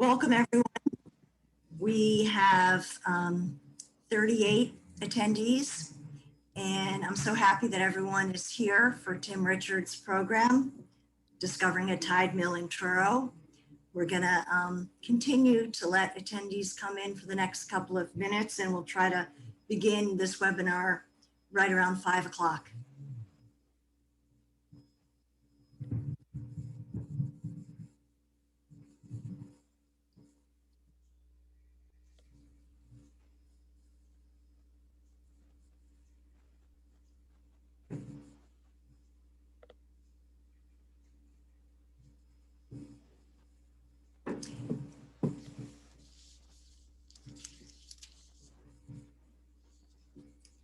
Welcome, everyone. We have 38 attendees, and I'm so happy that everyone is here for Tim Richards' program, Discovering a Tide Mill in Truro. We're going to continue to let attendees come in for the next couple of minutes, and we'll try to begin this webinar right around 5 o'clock.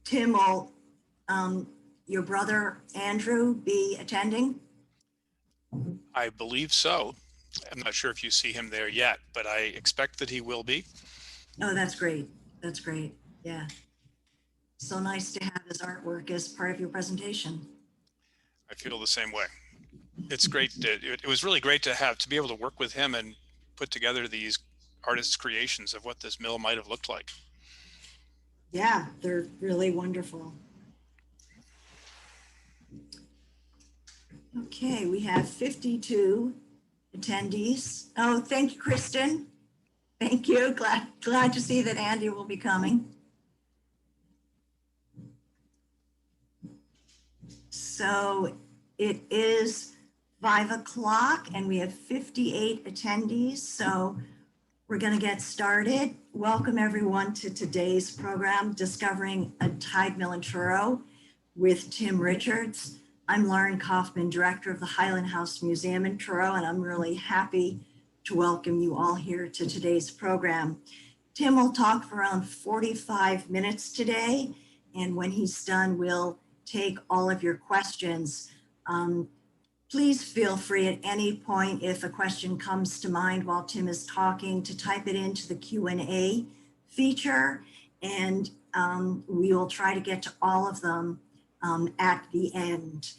Tim, will your brother Andrew be attending? I believe so. I'm not sure if you see him there yet, but I expect that he will be. Oh, that's great. That's great. Yeah. So nice to have his artwork as part of your presentation. I feel the same way. It's great. It was really great to be able to work with him and put together these artists' creations of what this mill might have looked like. Yeah, they're really wonderful. Okay, we have 52 attendees. Oh, thank you, Kristen. Thank you. Glad to see that Andy will be coming. So it is 5 o'clock and we have 58 attendees. So we're going to get started. Welcome everyone to today's program, Discovering a Tide Mill in Truro with Tim Richards. I'm Lauren Kaufman, Director of the Highland House Museum in Truro, and I'm really happy to welcome you all here to today's program. Tim will talk for around 45 minutes today, and when he's done, we'll take all of your questions. Please feel free at any point, if a question comes to mind while Tim is talking, to type it into the Q&A feature, and we will try to get to all of them at the end.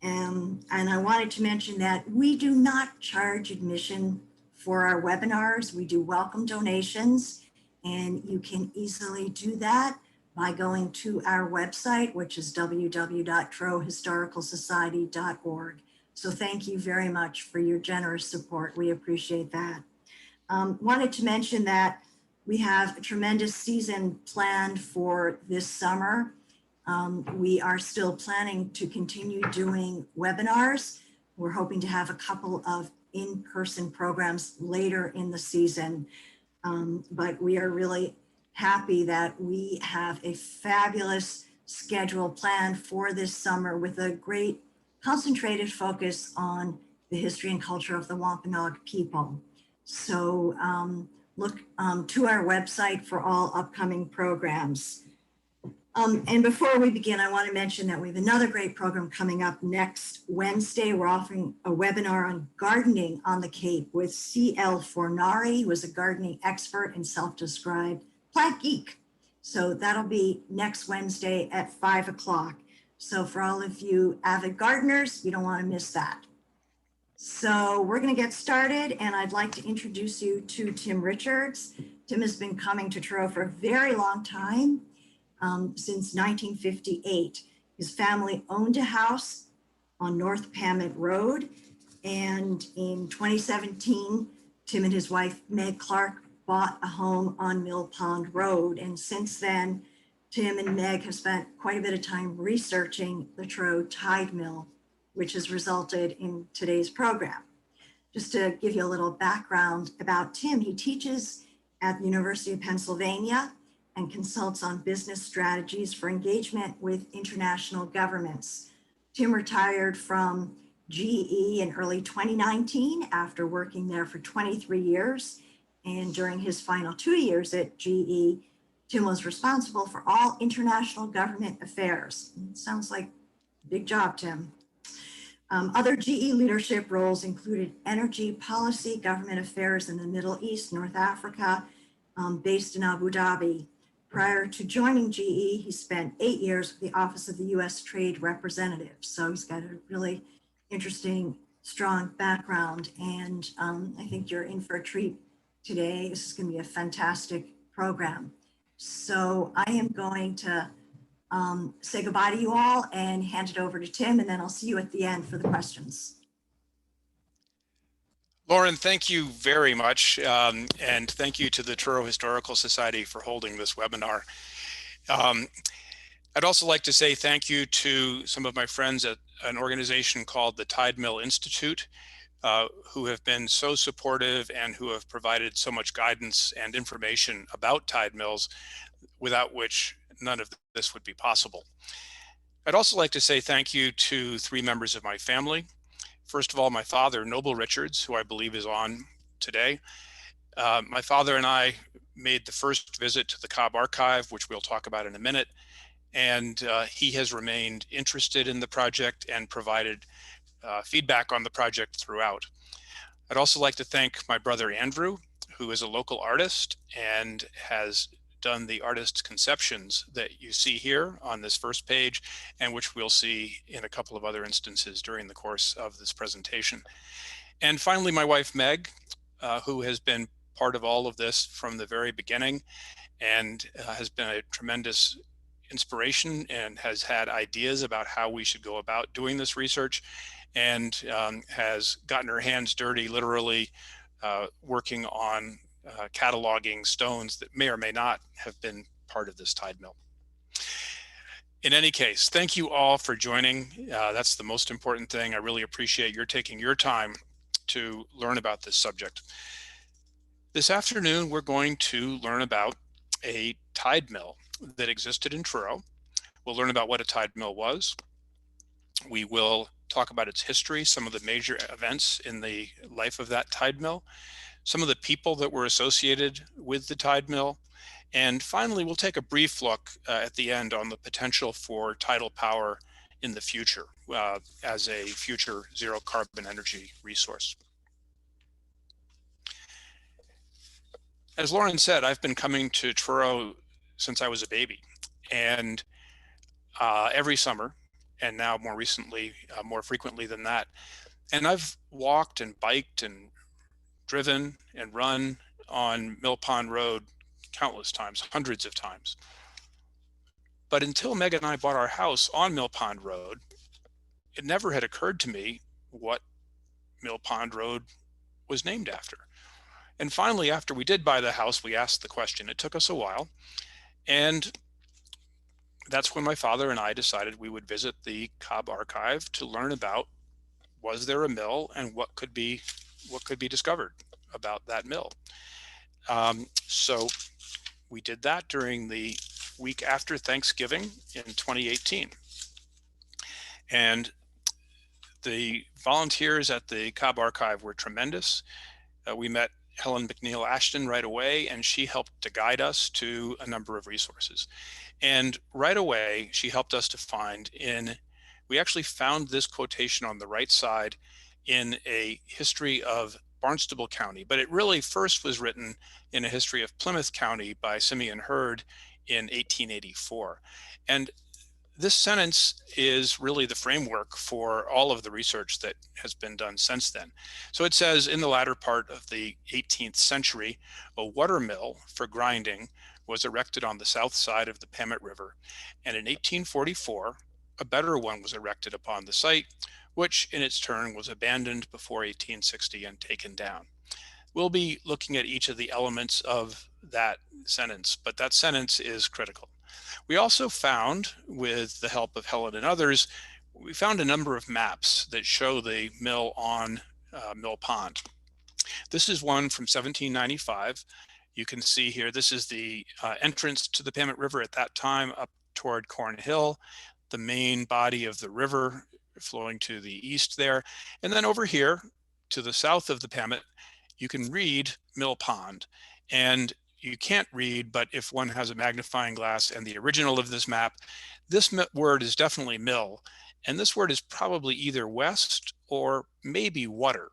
And I wanted to mention that we do not charge admission for our webinars. We do welcome donations, and you can easily do that by going to our website, which is www.trurohistoricalsociety.org. So thank you very much for your generous support. We appreciate that. Wanted to mention that we have a tremendous season planned for this summer. We are still planning to continue doing webinars. We're hoping to have a couple of in-person programs later in the season, but we are really happy that we have a fabulous schedule planned for this summer with a great concentrated focus on the history and culture of the Wampanoag people. So look to our website for all upcoming programs. And before we begin, I want to mention that we have another great program coming up next Wednesday. We're offering a webinar on gardening on the Cape with C.L. Fornari, who is a gardening expert and self-described plant geek. So that'll be next Wednesday at 5 o'clock. So for all of you avid gardeners, you don't want to miss that. So we're going to get started, and I'd like to introduce you to Tim Richards. Tim has been coming to Truro for a very long time. Since 1958. His family owned a house on North Pamet Road, and in 2017, Tim and his wife, Meg Clarke, bought a home on Mill Pond Road. And since then, Tim and Meg have spent quite a bit of time researching the Truro Tide Mill, which has resulted in today's program. Just to give you a little background about Tim, he teaches at the University of Pennsylvania and consults on business strategies for engagement with international governments. Tim retired from GE in early 2019 after working there for 23 years. And during his final 2 years at GE, Tim was responsible for all international government affairs. Sounds like a big job, Tim. Other GE leadership roles included energy policy, government affairs in the Middle East, North Africa, based in Abu Dhabi. Prior to joining GE, he spent 8 years with the Office of the U.S. Trade Representative. So he's got a really interesting, strong background. And I think you're in for a treat today. This is going to be a fantastic program. So I am going to say goodbye to you all and hand it over to Tim, and then I'll see you at the end for the questions. Lauren, thank you very much. And thank you to the Truro Historical Society for holding this webinar. I'd also like to say thank you to some of my friends at an organization called the Tide Mill Institute, who have been so supportive and who have provided so much guidance and information about tide mills, without which none of this would be possible. I'd also like to say thank you to three members of my family. First of all, my father, Noble Richards, who I believe is on today. My father and I made the first visit to the Cobb archive, which we'll talk about in a minute, and he has remained interested in the project and provided feedback on the project throughout. I'd also like to thank my brother Andrew, who is a local artist and has done the artist's conceptions that you see here on this first page, and which we'll see in a couple of other instances during the course of this presentation. And finally, my wife Meg, who has been part of all of this from the very beginning and has been a tremendous inspiration and has had ideas about how we should go about doing this research, and has gotten her hands dirty, literally working on cataloging stones that may or may not have been part of this tide mill. In any case, thank you all for joining. That's the most important thing. I really appreciate your taking your time to learn about this subject. This afternoon, we're going to learn about a tide mill that existed in Truro. We'll learn about what a tide mill was. We will talk about its history, some of the major events in the life of that tide mill, some of the people that were associated with the tide mill, and finally, we'll take a brief look at the end on the potential for tidal power in the future as a future zero carbon energy resource. As Lauren said, I've been coming to Truro since I was a baby, and every summer, and now more recently, more frequently than that. And I've walked and biked and driven and run on Mill Pond Road countless times, hundreds of times. But until Meg and I bought our house on Mill Pond Road, it never had occurred to me what Mill Pond Road was named after. And finally, after we did buy the house, we asked the question. It took us a while. And that's when my father and I decided we would visit the Cobb archive to learn about, was there a mill and what could be discovered about that mill. So we did that during the week after Thanksgiving in 2018. And the volunteers at the Cobb archive were tremendous. We met Helen McNeil Ashton right away, and she helped to guide us to a number of resources. And right away, she helped us to find we actually found this quotation on the right side in a history of Barnstable County, but it really first was written in a history of Plymouth County by Simeon Hurd in 1884. And this sentence is really the framework for all of the research that has been done since then. So it says, in the latter part of the 18th century, a water mill for grinding was erected on the south side of the Pamet River, and in 1844, a better one was erected upon the site, which in its turn was abandoned before 1860 and taken down. We'll be looking at each of the elements of that sentence, but that sentence is critical. We also found, with the help of Helen and others, we found a number of maps that show the mill on Mill Pond. This is one from 1795. You can see here, this is the entrance to the Pamet River at that time up toward Corn Hill, the main body of the river flowing to the east there. And then over here to the south of the Pamet, you can read Mill Pond. And you can't read, but if one has a magnifying glass and the original of this map, this word is definitely mill. And this word is probably either west or maybe water.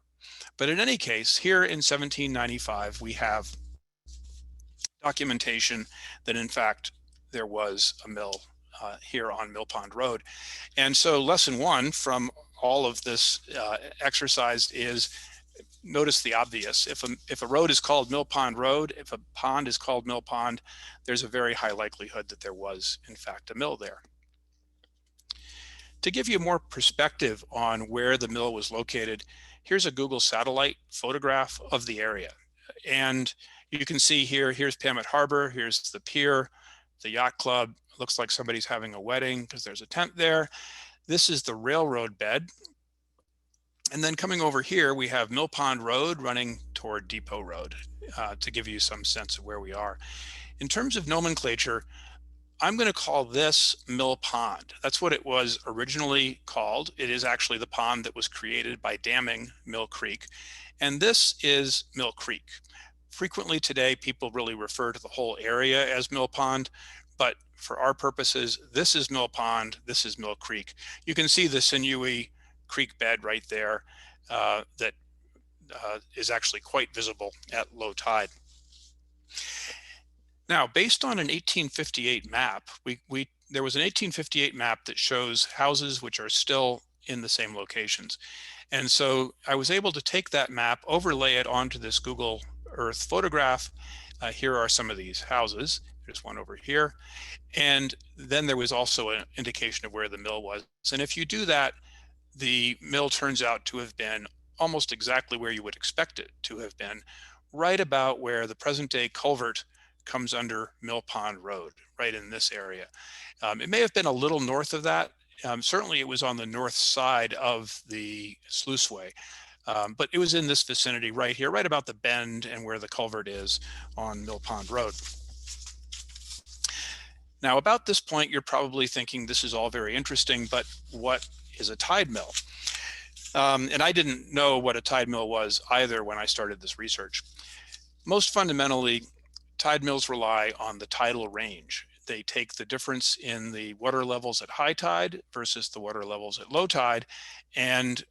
But in any case, here in 1795, we have documentation that in fact there was a mill here on Mill Pond Road. And so lesson one from all of this exercise is notice the obvious. If a road is called Mill Pond Road, if a pond is called Mill Pond, there's a very high likelihood that there was, in fact, a mill there. To give you more perspective on where the mill was located, here's a Google satellite photograph of the area. And you can see here's Pamet Harbor, here's the pier, the yacht club. Looks like somebody's having a wedding because there's a tent there. This is the railroad bed. And then coming over here, we have Mill Pond Road running toward Depot Road to give you some sense of where we are. In terms of nomenclature, I'm going to call this Mill Pond. That's what it was originally called. It is actually the pond that was created by damming Mill Creek. And this is Mill Creek. Frequently today, people really refer to the whole area as Mill Pond, but for our purposes, this is Mill Pond, this is Mill Creek. You can see the sinewy creek bed right there that is actually quite visible at low tide. Now, based on an 1858 map, there was an 1858 map that shows houses which are still in the same locations. And so I was able to take that map, overlay it onto this Google Earth photograph. Here are some of these houses. There's one over here. And then there was also an indication of where the mill was. And if you do that, the mill turns out to have been almost exactly where you would expect it to have been, right about where the present day culvert comes under Mill Pond Road, right in this area. It may have been a little north of that. Certainly it was on the north side of the sluiceway, but it was in this vicinity right here, right about the bend and where the culvert is on Mill Pond Road. Now, about this point, you're probably thinking this is all very interesting, but what is a tide mill? And I didn't know what a tide mill was either when I started this research. Most fundamentally, tide mills rely on the tidal range. They take the difference in the water levels at high tide versus the water levels at low tide and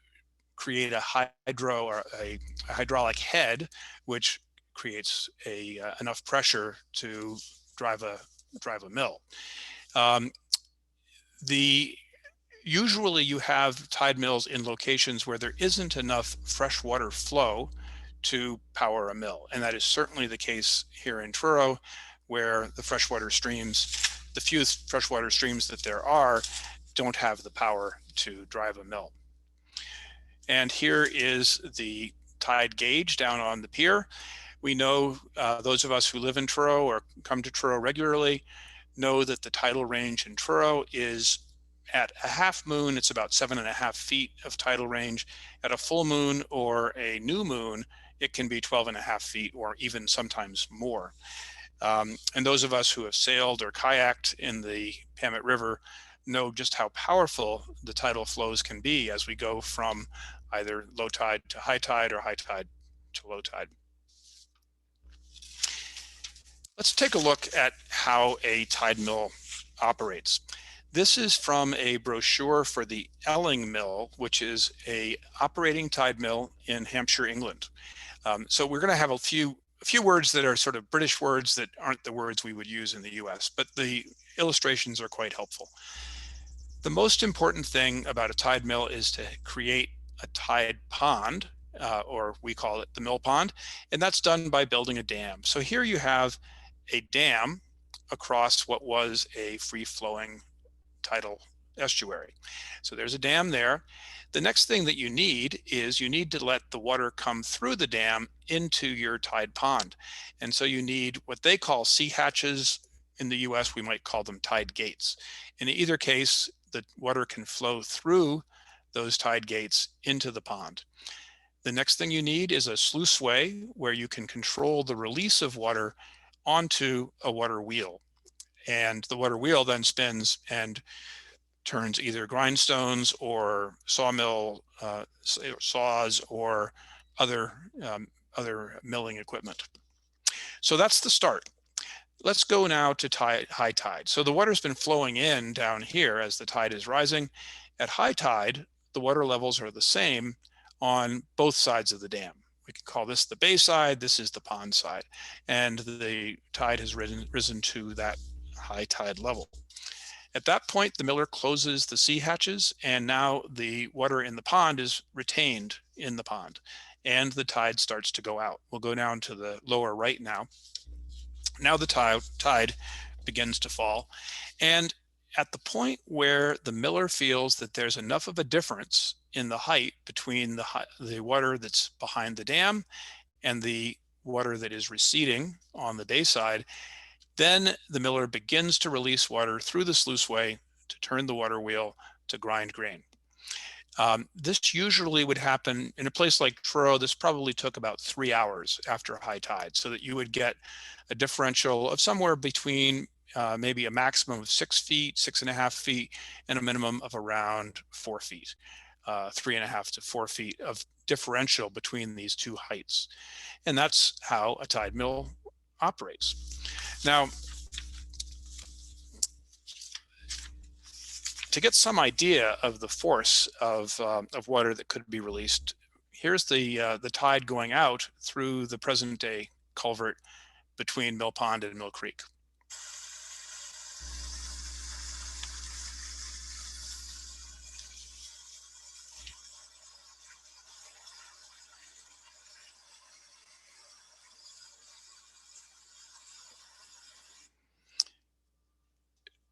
create a hydraulic head, which creates enough pressure to drive a mill. Usually you have tide mills in locations where there isn't enough freshwater flow to power a mill. And that is certainly the case here in Truro, where the freshwater streams, the few freshwater streams that there are, don't have the power to drive a mill. And here is the tide gauge down on the pier. We know, those of us who live in Truro or come to Truro regularly know that the tidal range in Truro is at a half moon, it's about 7.5 feet of tidal range. At a full moon or a new moon, it can be 12.5 feet or even sometimes more. And those of us who have sailed or kayaked in the Pamet River know just how powerful the tidal flows can be as we go from either low tide to high tide or high tide to low tide. Let's take a look at how a tide mill operates. This is from a brochure for the Elling Mill, which is a operating tide mill in Hampshire, England. So we're going to have a few words that are sort of British words that aren't the words we would use in the US, but the illustrations are quite helpful. The most important thing about a tide mill is to create a tide pond, or we call it the mill pond, and that's done by building a dam. So here you have a dam across what was a free-flowing tidal estuary. So there's a dam there. The next thing that you need is you need to let the water come through the dam into your tide pond. And so you need what they call sea hatches. In the US, we might call them tide gates. In either case, the water can flow through those tide gates into the pond. The next thing you need is a sluiceway where you can control the release of water onto a water wheel. And the water wheel then spins and turns either grindstones or sawmill saws or other milling equipment. So that's the start. Let's go now to high tide. So the water's been flowing in down here as the tide is rising. At high tide, the water levels are the same on both sides of the dam. We could call this the bay side, this is the pond side. And the tide has risen to that high tide level. At that point, the miller closes the sea hatches, and now the water in the pond is retained in the pond, and the tide starts to go out. We'll go down to the lower right now. Now the tide begins to fall, and at the point where the miller feels that there's enough of a difference in the height between the water that's behind the dam and the water that is receding on the bay side, then the miller begins to release water through the sluiceway to turn the water wheel to grind grain. This usually would happen in a place like Truro. This probably took about 3 hours after high tide, so that you would get a differential of somewhere between maybe a maximum of 6 feet, 6.5 feet, and a minimum of around 4 feet, 3.5 to 4 feet of differential between these two heights. And that's how a tide mill operates. Now, to get some idea of the force of water that could be released, here's the tide going out through the present day culvert between Mill Pond and Mill Creek.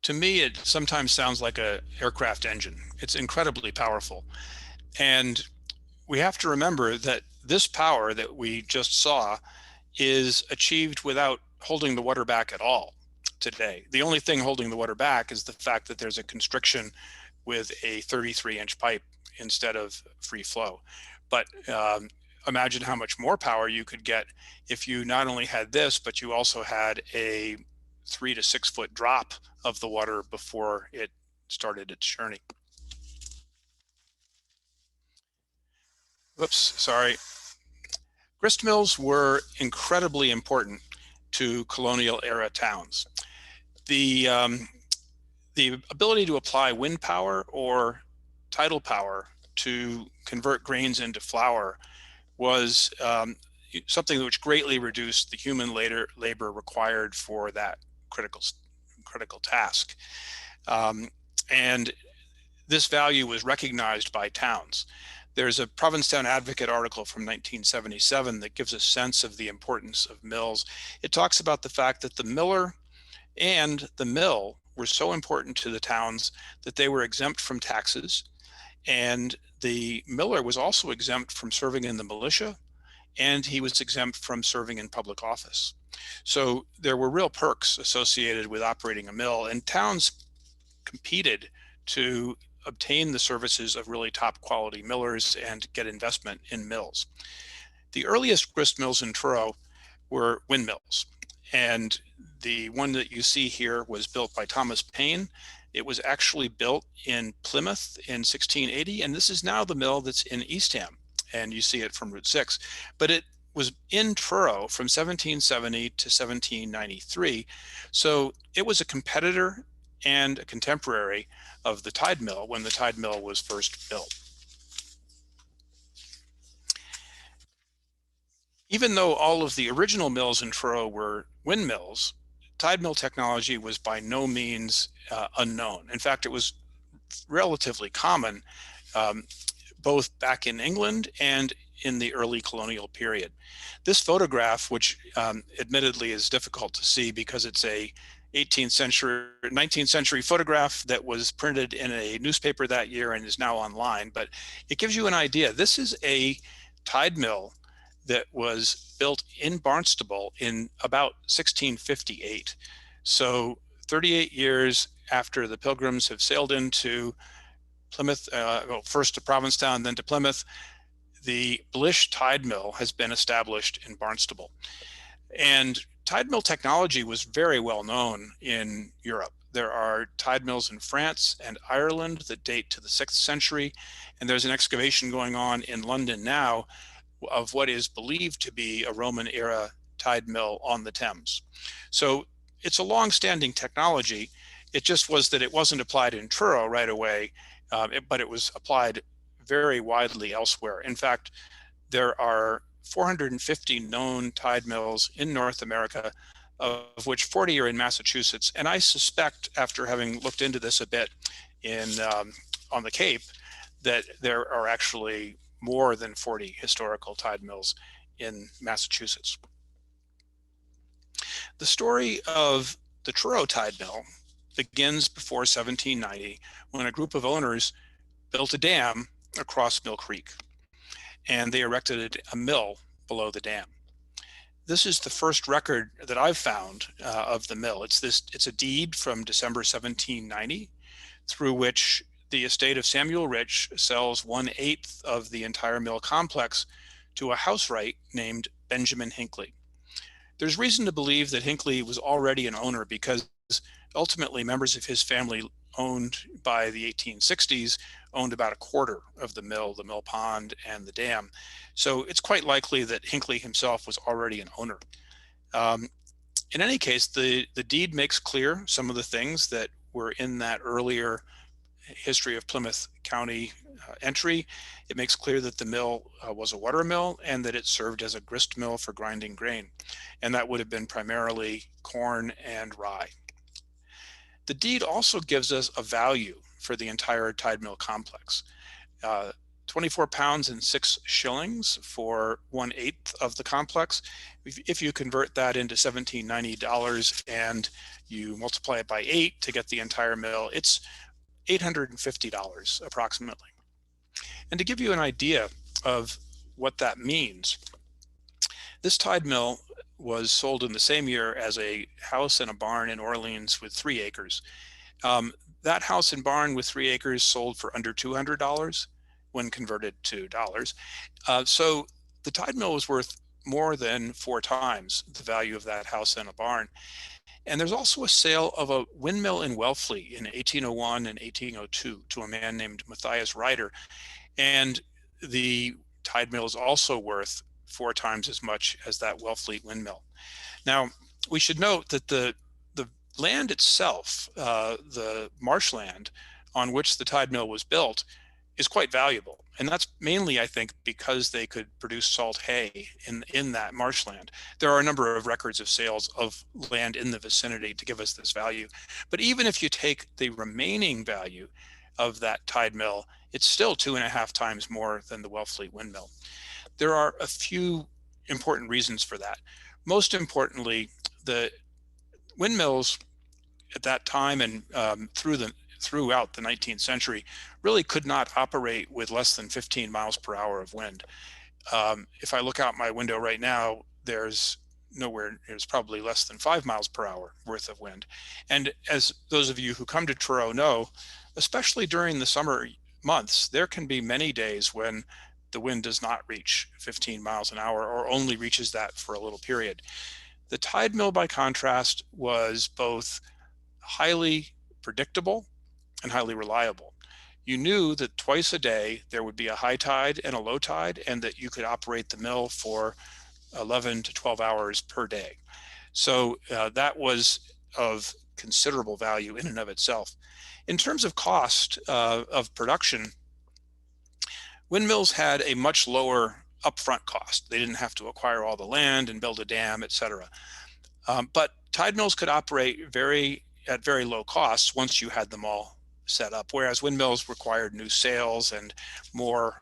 To me, it sometimes sounds like an aircraft engine. It's incredibly powerful. And we have to remember that this power that we just saw is achieved without holding the water back at all today. The only thing holding the water back is the fact that there's a constriction with a 33-inch pipe instead of free flow. But imagine how much more power you could get if you not only had this, but you also had a 3 to 6 foot drop of the water before it started its journey. Whoops, sorry. Grist mills were incredibly important to colonial era towns. The ability to apply wind power or tidal power to convert grains into flour was something which greatly reduced the human labor required for that critical task. And this value was recognized by towns. There's a Provincetown Advocate article from 1977 that gives a sense of the importance of mills. It talks about the fact that the miller and the mill were so important to the towns that they were exempt from taxes, and the miller was also exempt from serving in the militia, and he was exempt from serving in public office. So there were real perks associated with operating a mill, and towns competed to obtain the services of really top quality millers and get investment in mills. The earliest grist mills in Truro were windmills, and the one that you see here was built by Thomas Paine. It was actually built in Plymouth in 1680, and this is now the mill that's in Eastham, and you see it from Route 6. But it was in Truro from 1770 to 1793, so it was a competitor and a contemporary of the Tide Mill when the Tide Mill was first built. Even though all of the original mills in Truro were windmills, Tide Mill technology was by no means unknown. In fact, it was relatively common both back in England and in the early colonial period. This photograph, which admittedly is difficult to see because it's a 19th century photograph that was printed in a newspaper that year and is now online, but it gives you an idea. This is a tide mill that was built in Barnstable in about 1658. So 38 years after the Pilgrims have sailed into Plymouth, well, first to Provincetown, then to Plymouth, the Blish Tide Mill has been established in Barnstable. And tide mill technology was very well known in Europe. There are tide mills in France and Ireland that date to the 6th century, and there's an excavation going on in London now of what is believed to be a Roman era tide mill on the Thames. So it's a long-standing technology. It just was that it wasn't applied in Truro right away, but it was applied very widely elsewhere. In fact, there are 450 known tide mills in North America, of which 40 are in Massachusetts. And I suspect, after having looked into this a bit on the Cape, that there are actually more than 40 historical tide mills in Massachusetts. The story of the Truro Tide Mill begins before 1790, when a group of owners built a dam across Mill Creek, and they erected a mill below the dam. This is the first record that I've found of the mill. It's a deed from December 1790, through which the estate of Samuel Rich sells 1/8 of the entire mill complex to a housewright named Benjamin Hinckley. There's reason to believe that Hinckley was already an owner, because ultimately members of his family, owned by the 1860s, owned about a quarter of the mill pond, and the dam. So it's quite likely that Hinckley himself was already an owner. Um, in any case, the deed makes clear some of the things that were in that earlier history of Plymouth County entry. It makes clear that the mill was a water mill, and that it served as a grist mill for grinding grain. And that would have been primarily corn and rye. The deed also gives us a value for the entire tide mill complex. 24 pounds and 6 shillings for 1/8 of the complex. If you convert that into $1790 and you multiply it by 8 to get the entire mill, it's $850 approximately. And to give you an idea of what that means, this tide mill was sold in the same year as a house and a barn in Orleans with 3 acres. That house and barn with 3 acres sold for under $200 when converted to dollars. So the tide mill was worth more than 4 times the value of that house and a barn. And there's also a sale of a windmill in Wellfleet in 1801 and 1802 to a man named Matthias Ryder. And the tide mill is also worth 4 times as much as that Wellfleet windmill. Now, we should note that the land itself, the marshland on which the tide mill was built, is quite valuable. And that's mainly, I think, because they could produce salt hay in that marshland. There are a number of records of sales of land in the vicinity to give us this value. But even if you take the remaining value of that tide mill, it's still 2.5 times more than the Wellfleet windmill. There are a few important reasons for that. Most importantly, the windmills at that time and throughout the 19th century really could not operate with less than 15 miles per hour of wind. If I look out my window right now, there's probably less than 5 miles per hour worth of wind. And as those of you who come to Truro know, especially during the summer months, there can be many days when the wind does not reach 15 miles an hour, or only reaches that for a little period. The tide mill, by contrast, was both highly predictable and highly reliable. You knew that twice a day there would be a high tide and a low tide, and that you could operate the mill for 11 to 12 hours per day. So that was of considerable value in and of itself. In terms of cost of production, windmills had a much lower upfront cost. They didn't have to acquire all the land and build a dam, etc. But tide mills could operate at very low costs once you had them all set up, whereas windmills required new sails and more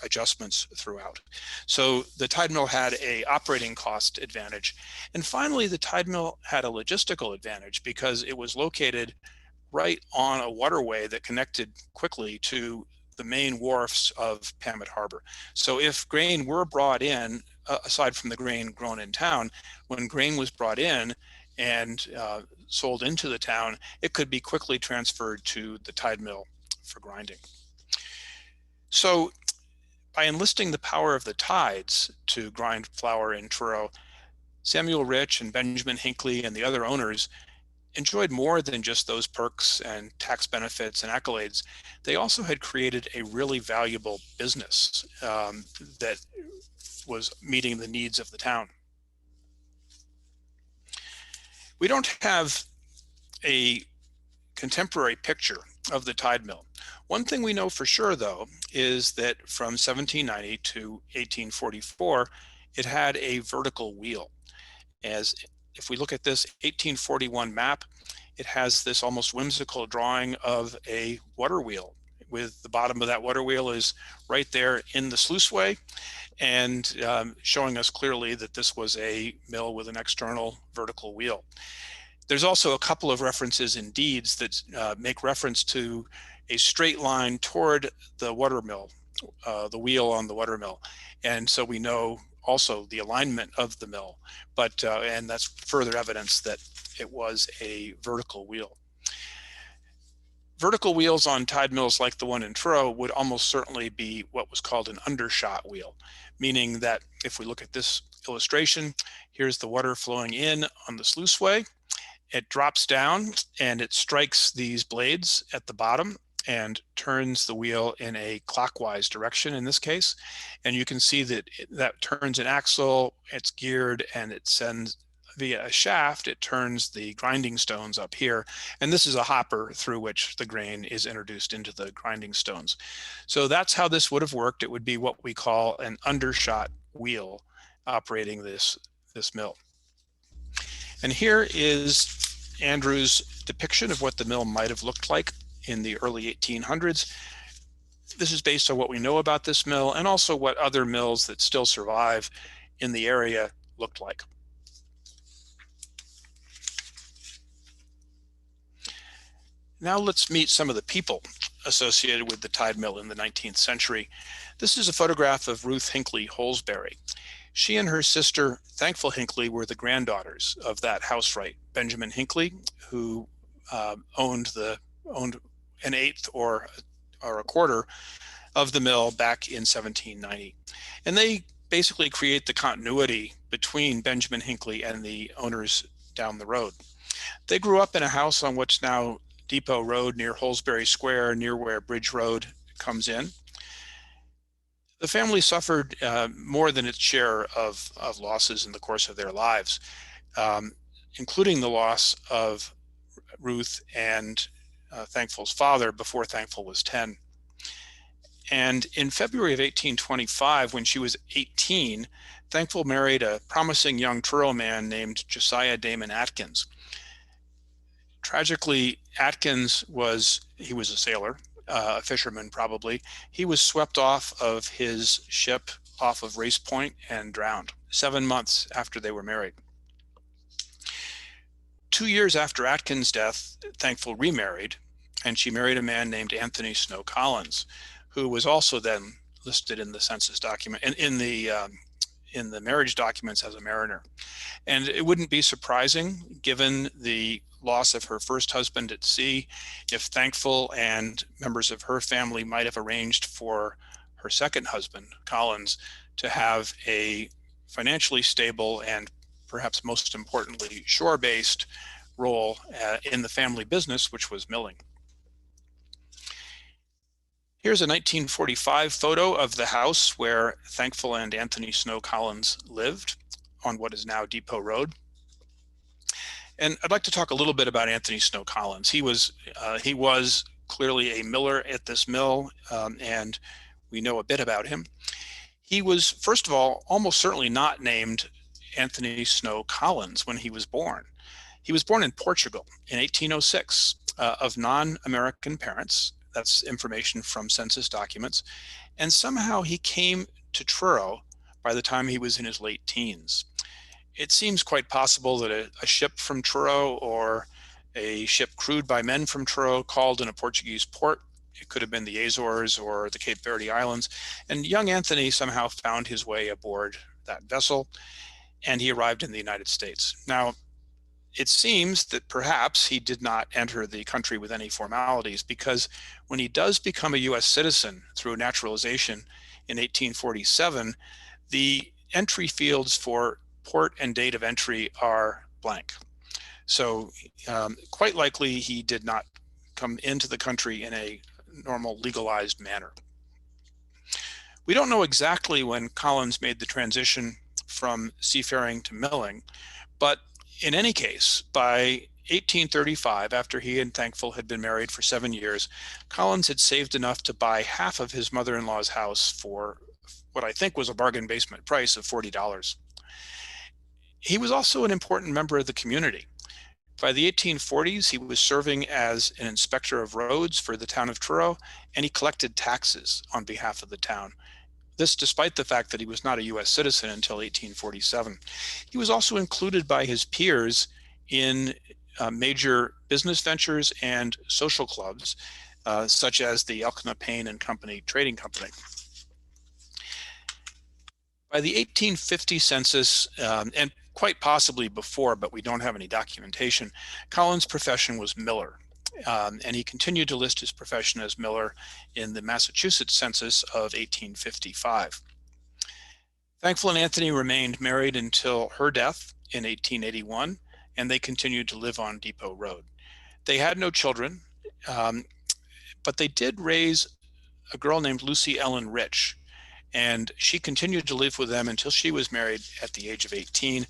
adjustments throughout. So the tide mill had a operating cost advantage. And finally, the tide mill had a logistical advantage because it was located right on a waterway that connected quickly to the main wharfs of Pamet Harbor. So if grain were brought in, aside from the grain grown in town, when grain was brought in and sold into the town, it could be quickly transferred to the tide mill for grinding. So by enlisting the power of the tides to grind flour in Truro, Samuel Rich and Benjamin Hinckley and the other owners enjoyed more than just those perks and tax benefits and accolades. They also had created a really valuable business that was meeting the needs of the town. We don't have a contemporary picture of the tide mill. One thing we know for sure, though, is that from 1790 to 1844, it had a vertical wheel. As if we look at this 1841 map, it has this almost whimsical drawing of a water wheel with the bottom of that water wheel is right there in the sluiceway, and showing us clearly that this was a mill with an external vertical wheel. There's also a couple of references in deeds that make reference to a straight line toward the water mill, the wheel on the water mill. And so we know also the alignment of the mill, but and that's further evidence that it was a vertical wheel. Vertical wheels on tide mills like the one in Truro would almost certainly be what was called an undershot wheel, meaning that if we look at this illustration, here's the water flowing in on the sluiceway. It drops down and it strikes these blades at the bottom and turns the wheel in a clockwise direction in this case. And you can see that that turns an axle, it's geared, and it sends via a shaft, it turns the grinding stones up here. And this is a hopper through which the grain is introduced into the grinding stones. So that's how this would have worked. It would be what we call an undershot wheel operating this mill. And here is Andrew's depiction of what the mill might have looked like in the early 1800s. This is based on what we know about this mill and also what other mills that still survive in the area looked like. Now let's meet some of the people associated with the tide mill in the 19th century. This is a photograph of Ruth Hinckley Holsbury. She and her sister, Thankful Hinckley, were the granddaughters of that housewright, Benjamin Hinckley, who owned an eighth or a quarter of the mill back in 1790. And they basically create the continuity between Benjamin Hinckley and the owners down the road. They grew up in a house on what's now Depot Road near Holsbury Square, near where Bridge Road comes in. The family suffered more than its share of losses in the course of their lives, including the loss of Ruth and Thankful's father before Thankful was 10. And in February of 1825, when she was 18, Thankful married a promising young Truro man named Josiah Damon Atkins. Tragically, Atkins was a sailor, a fisherman probably. He was swept off of his ship off of Race Point and drowned 7 months after they were married. 2 years after Atkins' death, Thankful remarried, and she married a man named Anthony Snow Collins, who was also then listed in the census document and in the marriage documents as a mariner. And it wouldn't be surprising, given the loss of her first husband at sea, if Thankful and members of her family might have arranged for her second husband, Collins, to have a financially stable and perhaps most importantly shore-based role in the family business, which was milling. Here's a 1945 photo of the house where Thankful and Anthony Snow Collins lived on what is now Depot Road. And I'd like to talk a little bit about Anthony Snow Collins. He was clearly a miller at this mill, and we know a bit about him. He was, first of all, almost certainly not named Anthony Snow Collins when he was born. He was born in Portugal in 1806 of non-American parents. That's information from census documents. And somehow he came to Truro by the time he was in his late teens. It seems quite possible that a ship from Truro or a ship crewed by men from Truro called in a Portuguese port. It could have been the Azores or the Cape Verde Islands. And young Anthony somehow found his way aboard that vessel, and he arrived in the United States. Now, it seems that perhaps he did not enter the country with any formalities, because when he does become a US citizen through naturalization in 1847, the entry fields for port and date of entry are blank. So quite likely he did not come into the country in a normal legalized manner. We don't know exactly when Collins made the transition from seafaring to milling, but in any case, by 1835, after he and Thankful had been married for 7 years, Collins had saved enough to buy half of his mother-in-law's house for what I think was a bargain basement price of $40. He was also an important member of the community. By the 1840s, he was serving as an inspector of roads for the town of Truro, and he collected taxes on behalf of the town. This despite the fact that he was not a US citizen until 1847. He was also included by his peers in major business ventures and social clubs, such as the Elkanah Payne and Company Trading Company. By the 1850 census, and quite possibly before, but we don't have any documentation, Collins' profession was miller. And he continued to list his profession as miller in the Massachusetts census of 1855. Thankful and Anthony remained married until her death in 1881, and they continued to live on Depot Road. They had no children, but they did raise a girl named Lucy Ellen Rich, and she continued to live with them until she was married at the age of 18.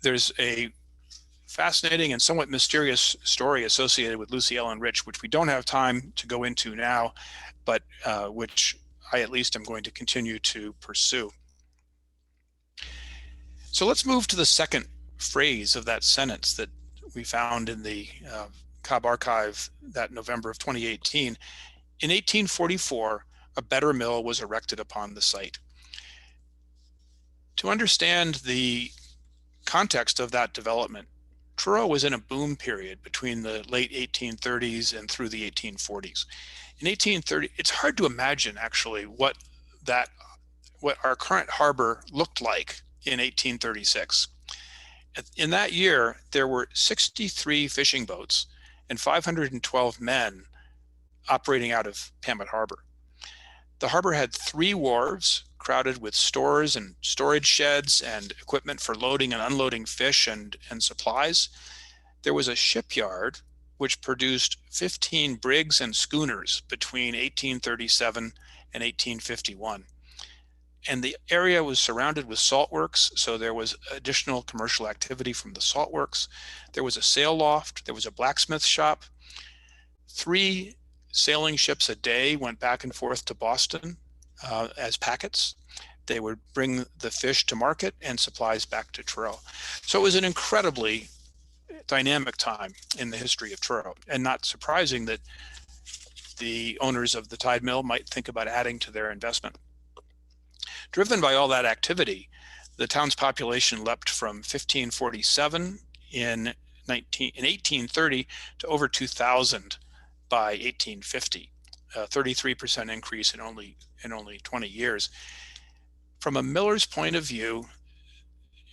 There's a fascinating and somewhat mysterious story associated with Lucy Ellen Rich, which we don't have time to go into now, but which I at least am going to continue to pursue. So let's move to the second phrase of that sentence that we found in the Cobb archive that November of 2018. In 1844, a better mill was erected upon the site. To understand the context of that development, Truro was in a boom period between the late 1830s and through the 1840s. In 1830, it's hard to imagine actually what our current harbor looked like in 1836. In that year, there were 63 fishing boats and 512 men operating out of Pamet Harbor. The harbor had 3 wharves crowded with stores and storage sheds and equipment for loading and unloading fish and supplies. There was a shipyard which produced 15 brigs and schooners between 1837 and 1851. And the area was surrounded with salt works, so there was additional commercial activity from the salt works. There was a sail loft, there was a blacksmith shop. 3 sailing ships a day went back and forth to Boston as packets. They would bring the fish to market and supplies back to Truro. So it was an incredibly dynamic time in the history of Truro, and not surprising that the owners of the Tide Mill might think about adding to their investment. Driven by all that activity, the town's population leapt from 1547 in 1830 to over 2,000 by 1850, a 33% increase in only 20 years. From a miller's point of view,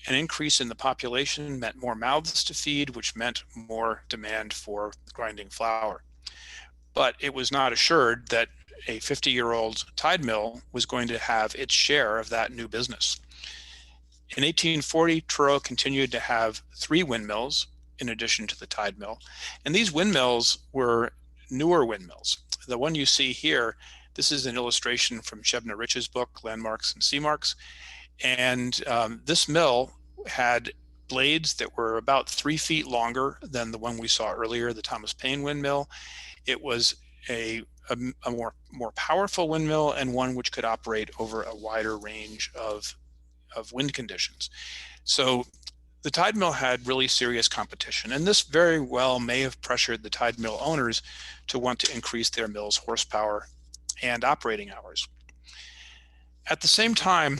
an increase in the population meant more mouths to feed, which meant more demand for grinding flour. But it was not assured that a 50-year-old tide mill was going to have its share of that new business. In 1840, Truro continued to have 3 windmills in addition to the tide mill. And these windmills were newer windmills. The one you see here, this is an illustration from Shebna Rich's book, Landmarks and Seamarks. And this mill had blades that were about 3 feet longer than the one we saw earlier, the Thomas Paine windmill. It was a more powerful windmill, and one which could operate over a wider range of wind conditions. So the tide mill had really serious competition, and this very well may have pressured the tide mill owners to want to increase their mill's horsepower and operating hours. At the same time,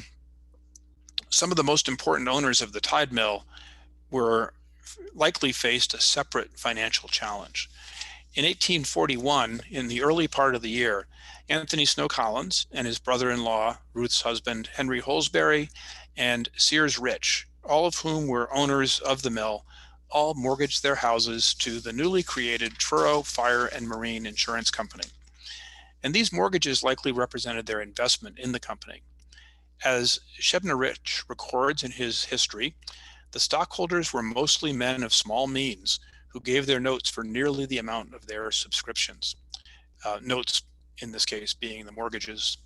some of the most important owners of the tide mill were likely faced a separate financial challenge. In 1841, in the early part of the year, Anthony Snow Collins and his brother-in-law, Ruth's husband, Henry Holsbury, and Sears Rich, all of whom were owners of the mill, all mortgaged their houses to the newly created Truro Fire and Marine Insurance Company. And these mortgages likely represented their investment in the company. As Shebna Rich records in his history, the stockholders were mostly men of small means who gave their notes for nearly the amount of their subscriptions. Notes, in this case, being the mortgages.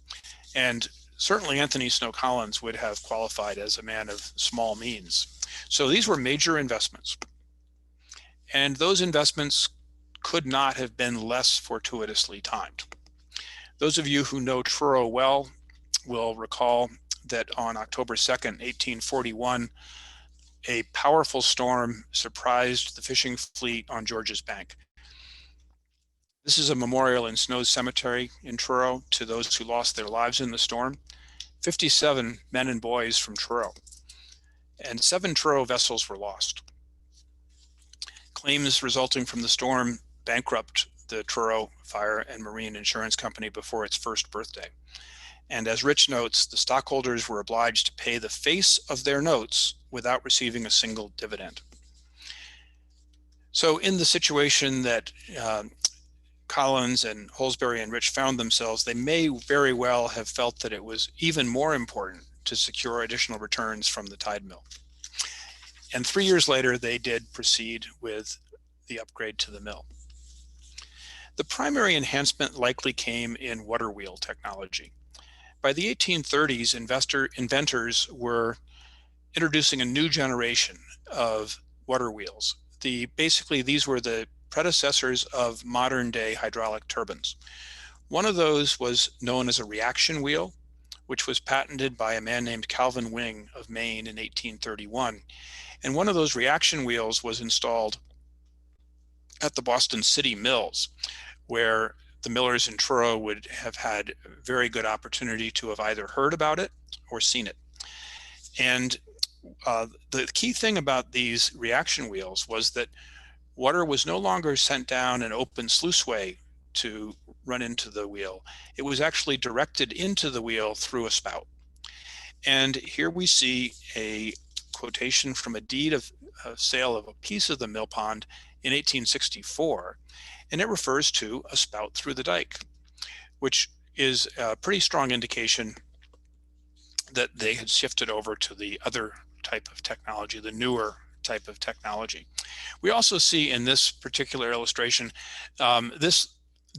And certainly Anthony Snow Collins would have qualified as a man of small means. So these were major investments. And those investments could not have been less fortuitously timed. Those of you who know Truro well will recall that on October 2nd, 1841, a powerful storm surprised the fishing fleet on George's Bank. This is a memorial in Snow's Cemetery in Truro to those who lost their lives in the storm. 57 men and boys from Truro, and 7 Truro vessels were lost. Claims resulting from the storm bankrupt the Truro Fire and Marine Insurance Company before its first birthday. And as Rich notes, the stockholders were obliged to pay the face of their notes without receiving a single dividend. So in the situation that Collins and Holsbury and Rich found themselves, they may very well have felt that it was even more important to secure additional returns from the Tide Mill. And 3 years later, they did proceed with the upgrade to the mill. The primary enhancement likely came in water wheel technology. By the 1830s, inventors were introducing a new generation of water wheels. Basically, these were the predecessors of modern day hydraulic turbines. One of those was known as a reaction wheel, which was patented by a man named Calvin Wing of Maine in 1831. And one of those reaction wheels was installed at the Boston City Mills, where the millers in Truro would have had very good opportunity to have either heard about it or seen it. And the key thing about these reaction wheels was that water was no longer sent down an open sluiceway to run into the wheel. It was actually directed into the wheel through a spout. And here we see a quotation from a deed of sale of a piece of the mill pond in 1864. And it refers to a spout through the dike, which is a pretty strong indication that they had shifted over to the other type of technology, the newer type of technology. We also see in this particular illustration, this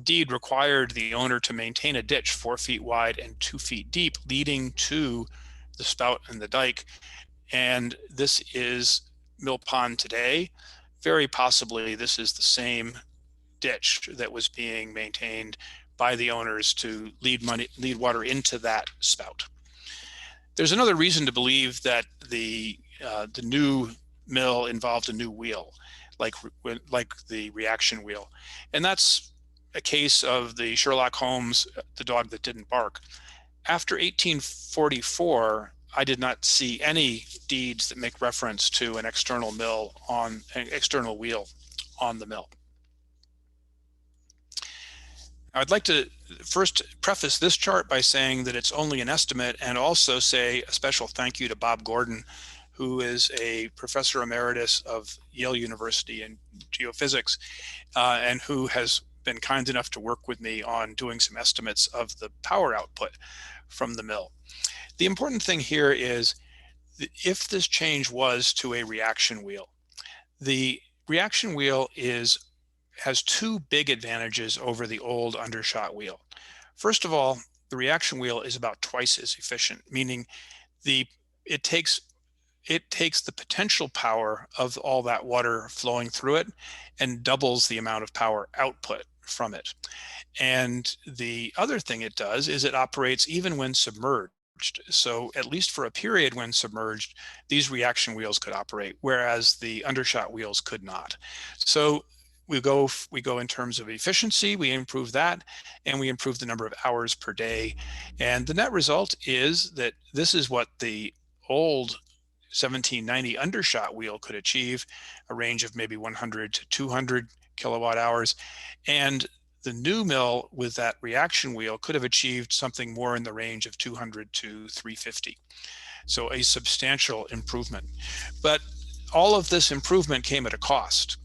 deed required the owner to maintain a ditch 4 feet wide and 2 feet deep leading to the spout and the dike. And this is Mill Pond today. Very possibly this is the same ditch that was being maintained by the owners to lead water into that spout. There's another reason to believe that the new mill involved a new wheel, like the reaction wheel, and that's a case of the Sherlock Holmes, the dog that didn't bark. After 1844, I did not see any deeds that make reference to an external wheel on the mill. I'd like to first preface this chart by saying that it's only an estimate, and also say a special thank you to Bob Gordon, who is a professor emeritus of Yale University in geophysics, and who has been kind enough to work with me on doing some estimates of the power output from the mill. The important thing here is that if this change was to a reaction wheel, the reaction wheel has 2 big advantages over the old undershot wheel. First of all, the reaction wheel is about twice as efficient, meaning it takes the potential power of all that water flowing through it and doubles the amount of power output from it. And the other thing it does is it operates even when submerged. So at least for a period when submerged, these reaction wheels could operate, whereas the undershot wheels could not. So we go in terms of efficiency, we improve that, and we improve the number of hours per day. And the net result is that this is what the old 1790 undershot wheel could achieve, a range of maybe 100 to 200 kilowatt hours. And the new mill with that reaction wheel could have achieved something more in the range of 200 to 350. So a substantial improvement. But all of this improvement came at a cost.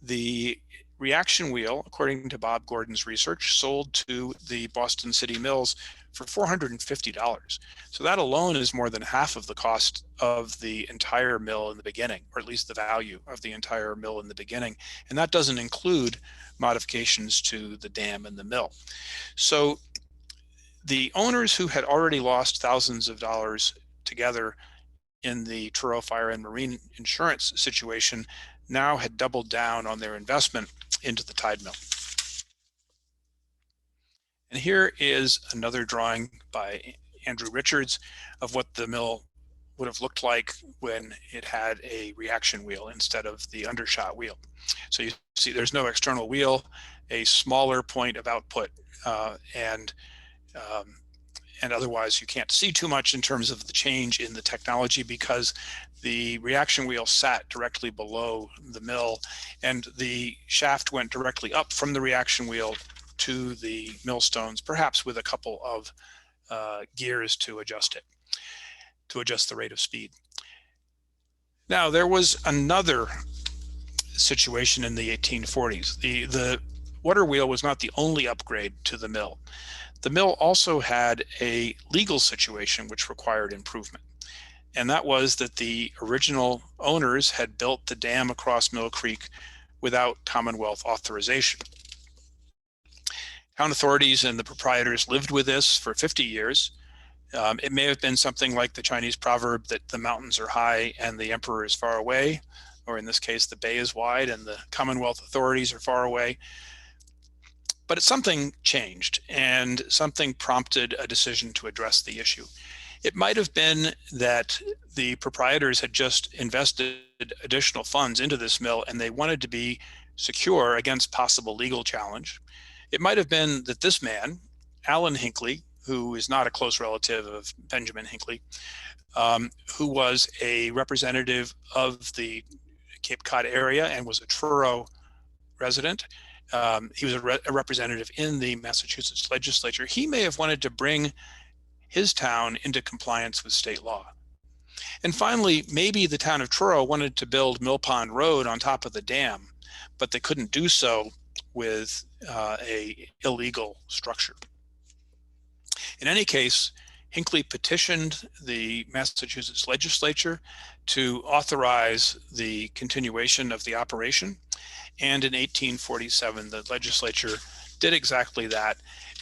The reaction wheel, according to Bob Gordon's research, sold to the Boston City Mills for $450. So that alone is more than half of the cost of the entire mill in the beginning, or at least the value of the entire mill in the beginning. And that doesn't include modifications to the dam and the mill. So the owners who had already lost thousands of dollars together in the Truro Fire and Marine Insurance situation now had doubled down on their investment into the Tide Mill. And here is another drawing by Andrew Richards of what the mill would have looked like when it had a reaction wheel instead of the undershot wheel. So you see there's no external wheel, a smaller point of output, and otherwise you can't see too much in terms of the change in the technology, because the reaction wheel sat directly below the mill and the shaft went directly up from the reaction wheel to the millstones, perhaps with a couple of gears to adjust it, to adjust the rate of speed. Now, there was another situation in the 1840s. The water wheel was not the only upgrade to the mill. The mill also had a legal situation which required improvement. And that was that the original owners had built the dam across Mill Creek without Commonwealth authorization. Town authorities and the proprietors lived with this for 50 years. It may have been something like the Chinese proverb that the mountains are high and the emperor is far away, or in this case, the bay is wide and the Commonwealth authorities are far away. But something changed and something prompted a decision to address the issue. It might have been that the proprietors had just invested additional funds into this mill and they wanted to be secure against possible legal challenge. It might have been that this man, Alan Hinckley, who is not a close relative of Benjamin Hinckley, who was a representative of the Cape Cod area and was a Truro resident. He was a representative in the Massachusetts legislature. He may have wanted to bring his town into compliance with state law. And finally, maybe the town of Truro wanted to build Mill Pond Road on top of the dam, but they couldn't do so with a illegal structure. In any case, Hinckley petitioned the Massachusetts legislature to authorize the continuation of the operation. And in 1847, the legislature did exactly that.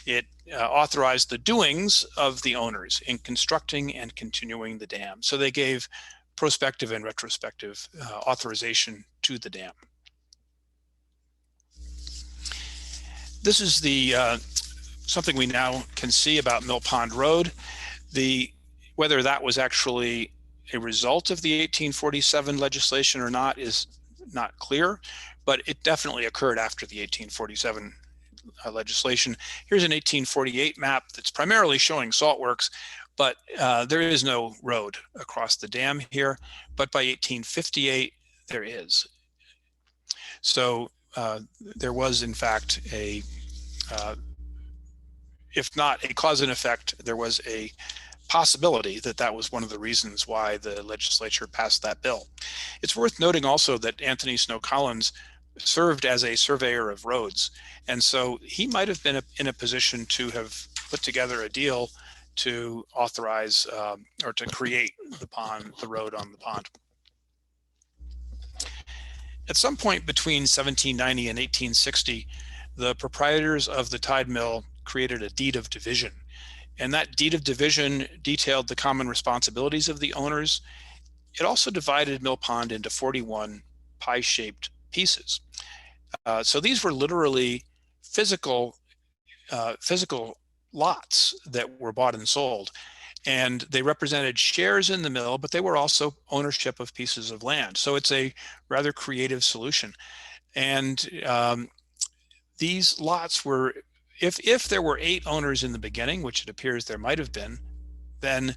It authorized the doings of the owners in constructing and continuing the dam. So they gave prospective and retrospective authorization to the dam. This is the something we now can see about Mill Pond Road. Whether that was actually a result of the 1847 legislation or not is not clear, but it definitely occurred after the 1847 legislation. Here's an 1848 map that's primarily showing salt works, but there is no road across the dam here. But by 1858, there is. So there was, in fact, if not a cause and effect, there was a possibility that that was one of the reasons why the legislature passed that bill. It's worth noting also that Anthony Snow Collins served as a surveyor of roads. And so he might have been in a position to have put together a deal to authorize or to create the road on the pond. At some point between 1790 and 1860, the proprietors of the Tide Mill created a deed of division. And that deed of division detailed the common responsibilities of the owners. It also divided Mill Pond into 41 pie-shaped pieces. So these were literally physical lots that were bought and sold. And they represented shares in the mill, but they were also ownership of pieces of land. So it's a rather creative solution. And these lots were, if there were 8 owners in the beginning, which it appears there might have been, then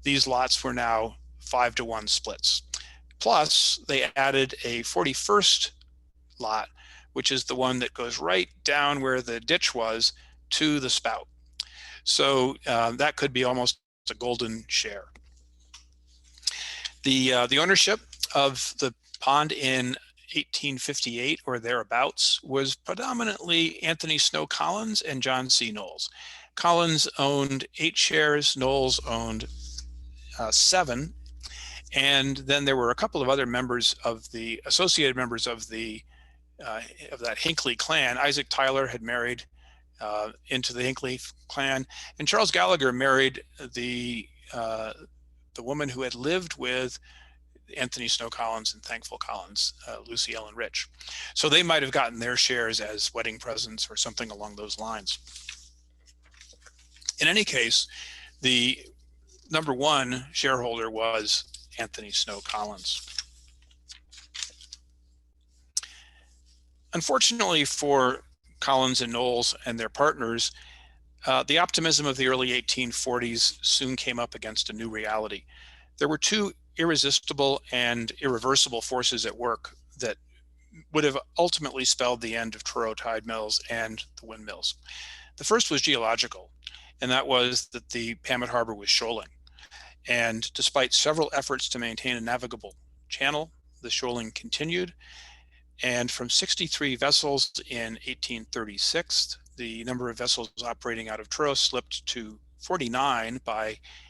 these lots were now 5-to-1 splits. Plus, they added a 41st lot, which is the one that goes right down where the ditch was to the spout. So that could be almost a golden share. The ownership of the pond in 1858 or thereabouts was predominantly Anthony Snow Collins and John C. Knowles. Collins owned 8 shares, Knowles owned 7, and then there were a couple of other members of the associated members of that Hinckley clan. Isaac Tyler had married into the Hinckley clan, and Charles Gallagher married the woman who had lived with Anthony Snow Collins and Thankful Collins, Lucy Ellen Rich. So they might have gotten their shares as wedding presents or something along those lines. In any case, the number one shareholder was Anthony Snow Collins. Unfortunately for Collins and Knowles and their partners, the optimism of the early 1840s soon came up against a new reality. There were two irresistible and irreversible forces at work that would have ultimately spelled the end of Truro Tide Mills and the windmills. The first was geological, and that was that the Pamet Harbor was shoaling. And despite several efforts to maintain a navigable channel, the shoaling continued. And from 63 vessels in 1836, the number of vessels operating out of Truro slipped to 49 by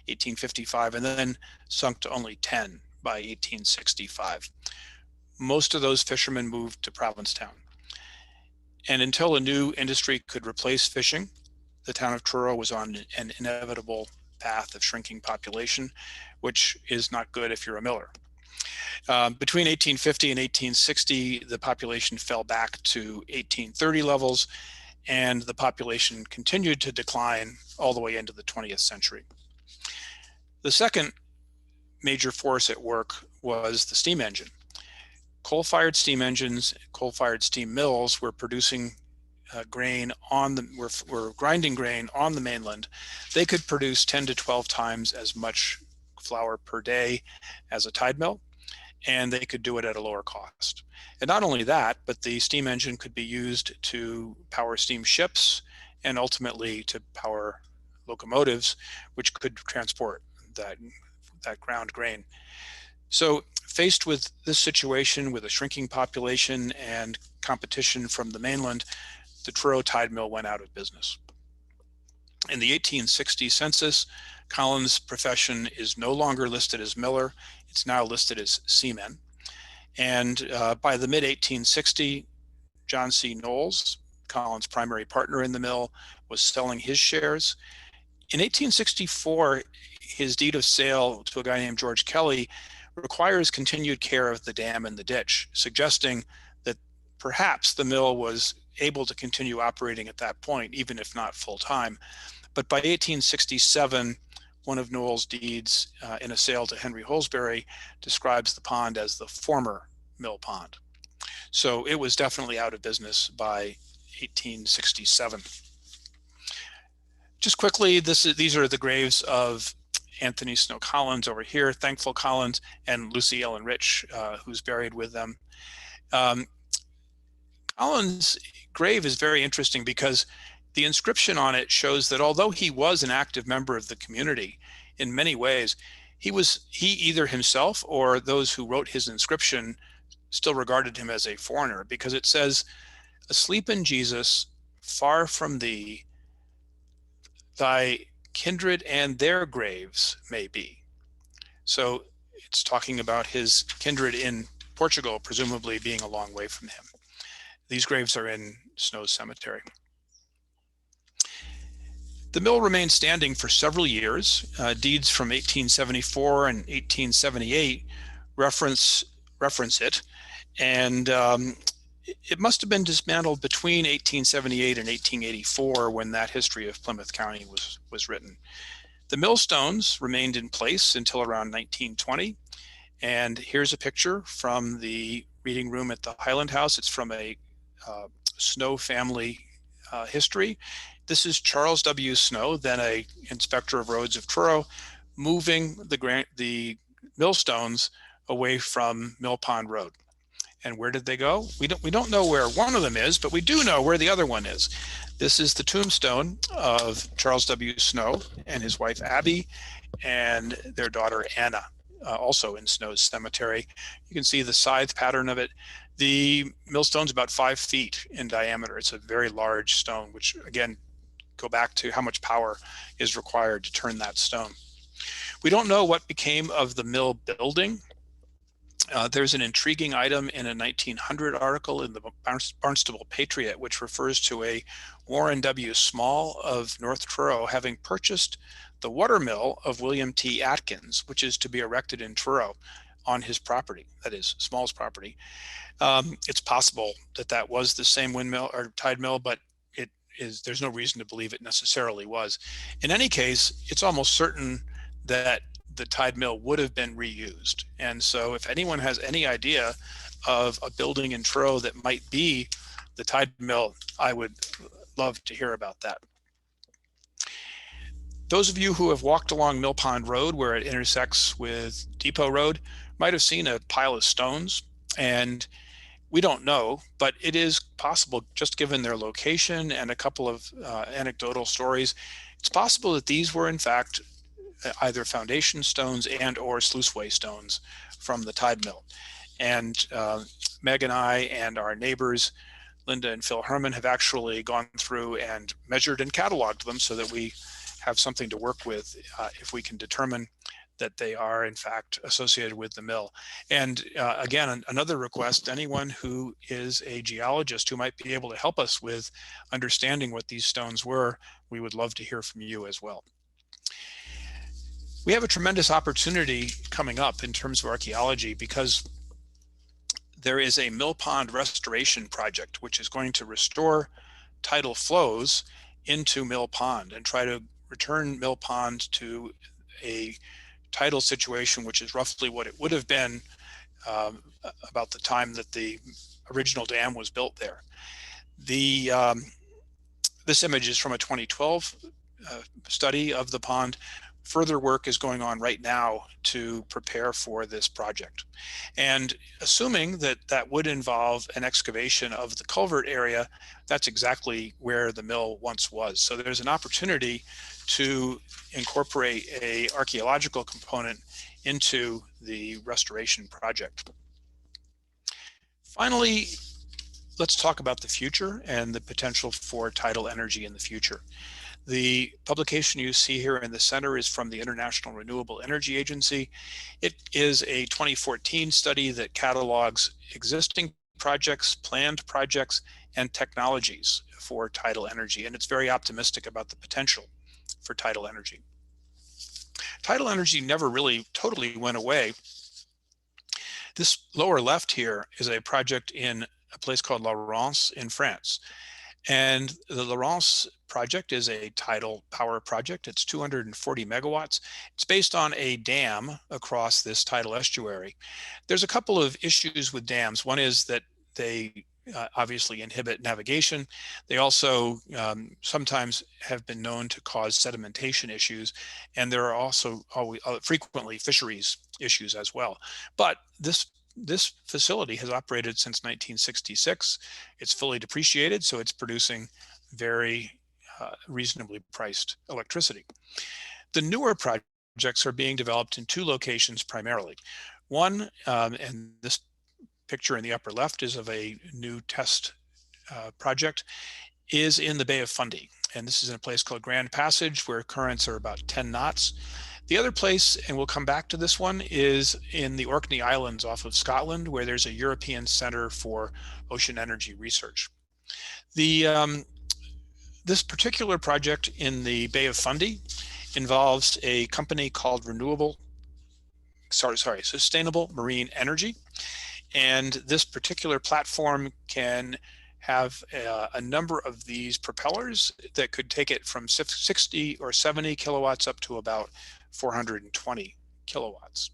1855, and then sunk to only 10 by 1865. Most of those fishermen moved to Provincetown. And until a new industry could replace fishing, the town of Truro was on an inevitable path of shrinking population, which is not good if you're a miller. Between 1850 and 1860, the population fell back to 1830 levels, and the population continued to decline all the way into the 20th century. The second major force at work was the steam engine. Coal-fired steam engines, coal-fired steam mills were producing grain on the were grinding grain on the mainland. They could produce 10 to 12 times as much flour per day as a tide mill, and they could do it at a lower cost. And not only that, but the steam engine could be used to power steam ships and ultimately to power locomotives, which could transport that ground grain. So faced with this situation, with a shrinking population and competition from the mainland, the Truro Tide Mill went out of business. In the 1860 census, Collins' profession is no longer listed as miller. It's now listed as seaman. And by the mid-1860, John C. Knowles, Collins' primary partner in the mill, was selling his shares. In 1864, his deed of sale to a guy named George Kelly requires continued care of the dam and the ditch, suggesting that perhaps the mill was able to continue operating at that point, even if not full-time. But by 1867, one of Knowles' deeds in a sale to Henry Holsbury describes the pond as the former mill pond. So it was definitely out of business by 1867. Just quickly, these are the graves of Anthony Snow Collins over here, Thankful Collins, and Lucy Ellen Rich, who's buried with them. Collins' grave is very interesting because the inscription on it shows that although he was an active member of the community in many ways, he either himself or those who wrote his inscription still regarded him as a foreigner, because it says, "Asleep in Jesus, far from thee, thy kindred and their graves may be." So it's talking about his kindred in Portugal, presumably being a long way from him. These graves are in Snow's cemetery. The mill remained standing for several years. Deeds from 1874 and 1878 reference it, and it must have been dismantled between 1878 and 1884 when that history of Plymouth County was written. The millstones remained in place until around 1920, and here's a picture from the reading room at the Highland House. It's from a Snow family history. This is Charles W. Snow, then a inspector of roads of Truro, moving the millstones away from Mill Pond Road. And where did they go? We don't know where one of them is, but we do know where the other one is. This is the tombstone of Charles W. Snow and his wife Abby and their daughter Anna, also in Snow's cemetery. You can see the scythe pattern of it. The millstone's about 5 feet in diameter. It's a very large stone, which again, go back to how much power is required to turn that stone. We don't know what became of the mill building. There's an intriguing item in a 1900 article in the Barnstable Patriot, which refers to a Warren W. Small of North Truro having purchased the watermill of William T. Atkins, which is to be erected in Truro on his property, that is Small's property. It's possible that that was the same windmill or tide mill, but there's no reason to believe it necessarily was. In any case, it's almost certain that the Tide Mill would have been reused. And so if anyone has any idea of a building in Truro that might be the Tide Mill, I would love to hear about that. Those of you who have walked along Mill Pond Road where it intersects with Depot Road might have seen a pile of stones, and we don't know, but it is possible, just given their location and a couple of anecdotal stories, it's possible that these were in fact either foundation stones and or sluiceway stones from the Tide Mill. And Meg and I and our neighbors, Linda and Phil Herman, have actually gone through and measured and cataloged them so that we have something to work with if we can determine that they are in fact associated with the mill. And again, another request, anyone who is a geologist who might be able to help us with understanding what these stones were, we would love to hear from you as well. We have a tremendous opportunity coming up in terms of archaeology because there is a mill pond restoration project which is going to restore tidal flows into Mill Pond and try to return Mill Pond to a tidal situation which is roughly what it would have been about the time that the original dam was built there. This image is from a 2012 study of the pond. Further work is going on right now to prepare for this project. And assuming that that would involve an excavation of the culvert area, that's exactly where the mill once was. So there's an opportunity to incorporate an archaeological component into the restoration project. Finally, let's talk about the future and the potential for tidal energy in the future. The publication you see here in the center is from the International Renewable Energy Agency. It is a 2014 study that catalogs existing projects, planned projects, and technologies for tidal energy, and it's very optimistic about the potential for tidal energy. Tidal energy never really totally went away. This lower left here is a project in a place called La Rance in France. And the Laurence project is a tidal power project. It's 240 megawatts. It's based on a dam across this tidal estuary. There's a couple of issues with dams. One is that they obviously inhibit navigation. They also sometimes have been known to cause sedimentation issues. And there are also frequently fisheries issues as well. But this facility has operated since 1966. It's fully depreciated, so it's producing very reasonably priced electricity. The newer projects are being developed in two locations primarily. One, and this picture in the upper left is of a new test project, is in the Bay of Fundy. And this is in a place called Grand Passage where currents are about 10 knots. The other place, and we'll come back to this one, is in the Orkney Islands off of Scotland, where there's a European Center for Ocean Energy Research. This particular project in the Bay of Fundy involves a company called Sustainable Marine Energy. And this particular platform can have a number of these propellers that could take it from 60 or 70 kilowatts up to about 420 kilowatts.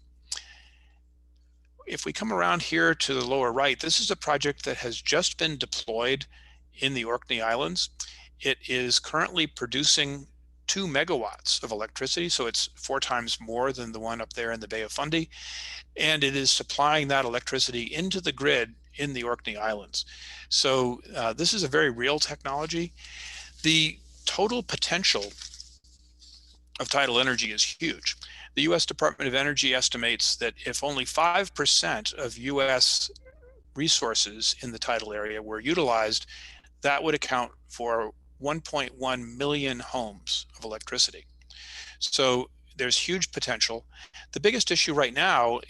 If we come around here to the lower right, this is a project that has just been deployed in the Orkney Islands. It is currently producing 2 megawatts of electricity, so it's 4 times more than the one up there in the Bay of Fundy, and it is supplying that electricity into the grid in the Orkney Islands. So this is a very real technology. The total potential of tidal energy is huge. The US Department of Energy estimates that if only 5% of US resources in the tidal area were utilized, that would account for 1.1 million homes of electricity. So there's huge potential. The biggest issue right now,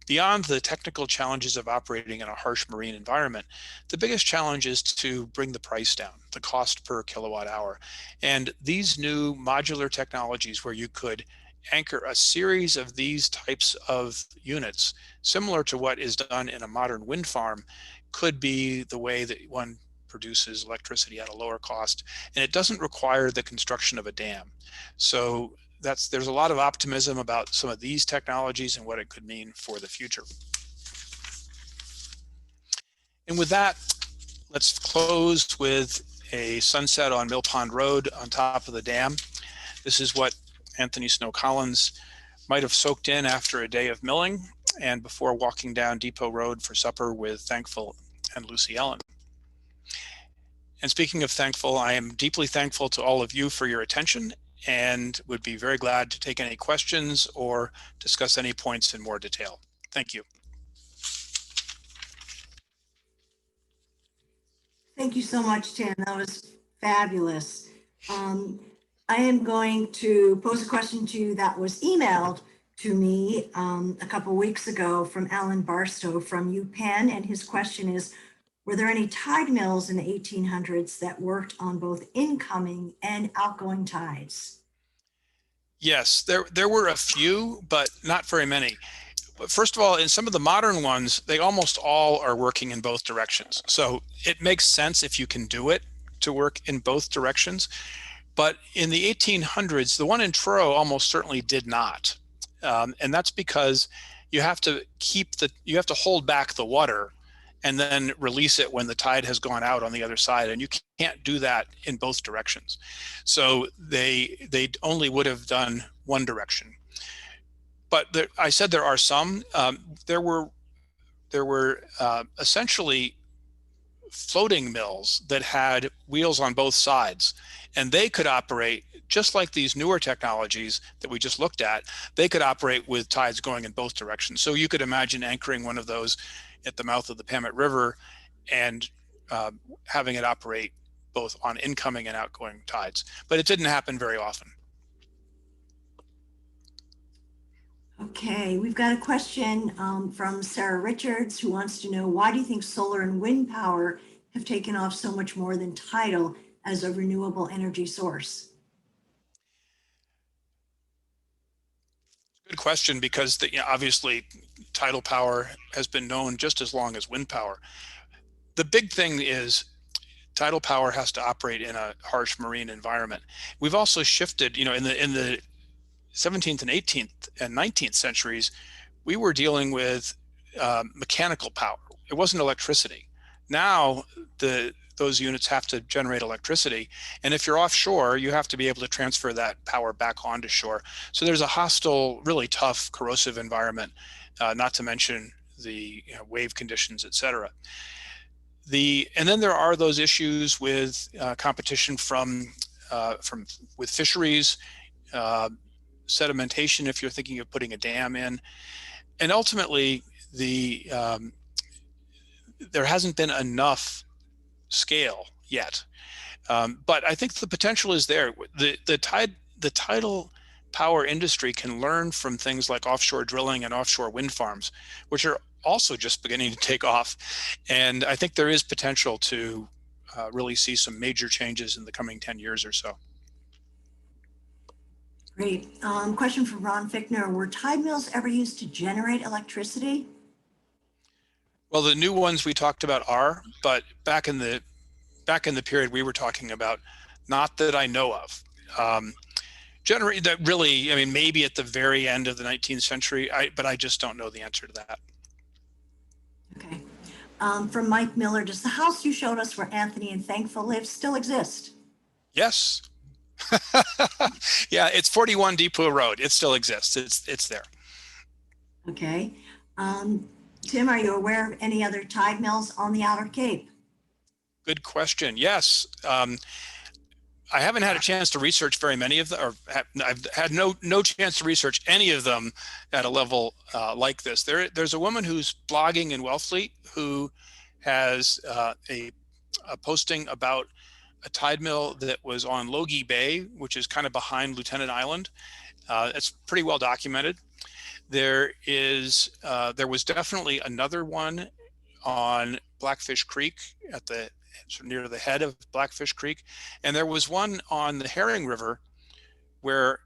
beyond the technical challenges of operating in a harsh marine environment, the biggest challenge is to bring the price down, the cost per kilowatt hour. And these new modular technologies where you could anchor a series of these types of units, similar to what is done in a modern wind farm, could be the way that one produces electricity at a lower cost. And it doesn't require the construction of a dam. So there's a lot of optimism about some of these technologies and what it could mean for the future. And with that, let's close with a sunset on Mill Pond Road on top of the dam. This is what Anthony Snow Collins might have soaked in after a day of milling and before walking down Depot Road for supper with Thankful and Lucy Ellen. And speaking of thankful, I am deeply thankful to all of you for your attention and would be very glad to take any questions or discuss any points in more detail. Thank you. Thank you so much, Tim. That was fabulous. I am going to pose a question to you that was emailed to me a couple weeks ago from Alan Barstow from UPenn, and his question is, were there any tide mills in the 1800s that worked on both incoming and outgoing tides? Yes, there were a few, but not very many. But first of all, in some of the modern ones, they almost all are working in both directions. So it makes sense if you can do it to work in both directions. But in the 1800s, the one in Truro almost certainly did not. And that's because you have to hold back the water and then release it when the tide has gone out on the other side. And you can't do that in both directions. So they only would have done one direction. But I said there are some. There were essentially floating mills that had wheels on both sides, and they could operate just like these newer technologies that we just looked at. They could operate with tides going in both directions. So you could imagine anchoring one of those at the mouth of the Pamet River and having it operate both on incoming and outgoing tides. But it didn't happen very often. Okay, we've got a question from Sarah Richards, who wants to know, why do you think solar and wind power have taken off so much more than tidal as a renewable energy source? Good question, because obviously tidal power has been known just as long as wind power. The big thing is tidal power has to operate in a harsh marine environment. We've also shifted, in the 17th and 18th and 19th centuries, we were dealing with mechanical power. It wasn't electricity. Now those units have to generate electricity, and if you're offshore, you have to be able to transfer that power back onto shore. So there's a hostile, really tough, corrosive environment, not to mention the wave conditions, etc. And then there are those issues with competition with fisheries. Sedimentation if you're thinking of putting a dam in, and ultimately there hasn't been enough scale yet, but I think the potential is there. The tidal power industry can learn from things like offshore drilling and offshore wind farms, which are also just beginning to take off, and I think there is potential to really see some major changes in the coming 10 years or so. Great. Question from Ron Fickner. Were tide mills ever used to generate electricity? Well, the new ones we talked about are, but back in the period we were talking about, not that I know of. Generate that really, I mean, maybe at the very end of the 19th century, but I just don't know the answer to that. Okay. From Mike Miller, does the house you showed us where Anthony and Thankful live still exist? Yes. Yeah, it's 41 Depot Road. It still exists. It's there. Okay. Tim, are you aware of any other tide mills on the Outer Cape? Good question. Yes. I haven't had a chance to research very many of them, or I've had no chance to research any of them at a level like this. There's a woman who's blogging in Wellfleet who has a posting about a tide mill that was on Logie Bay, which is kind of behind Lieutenant Island. It's pretty well documented. There was definitely another one on Blackfish Creek near the head of Blackfish Creek, and there was one on the Herring River where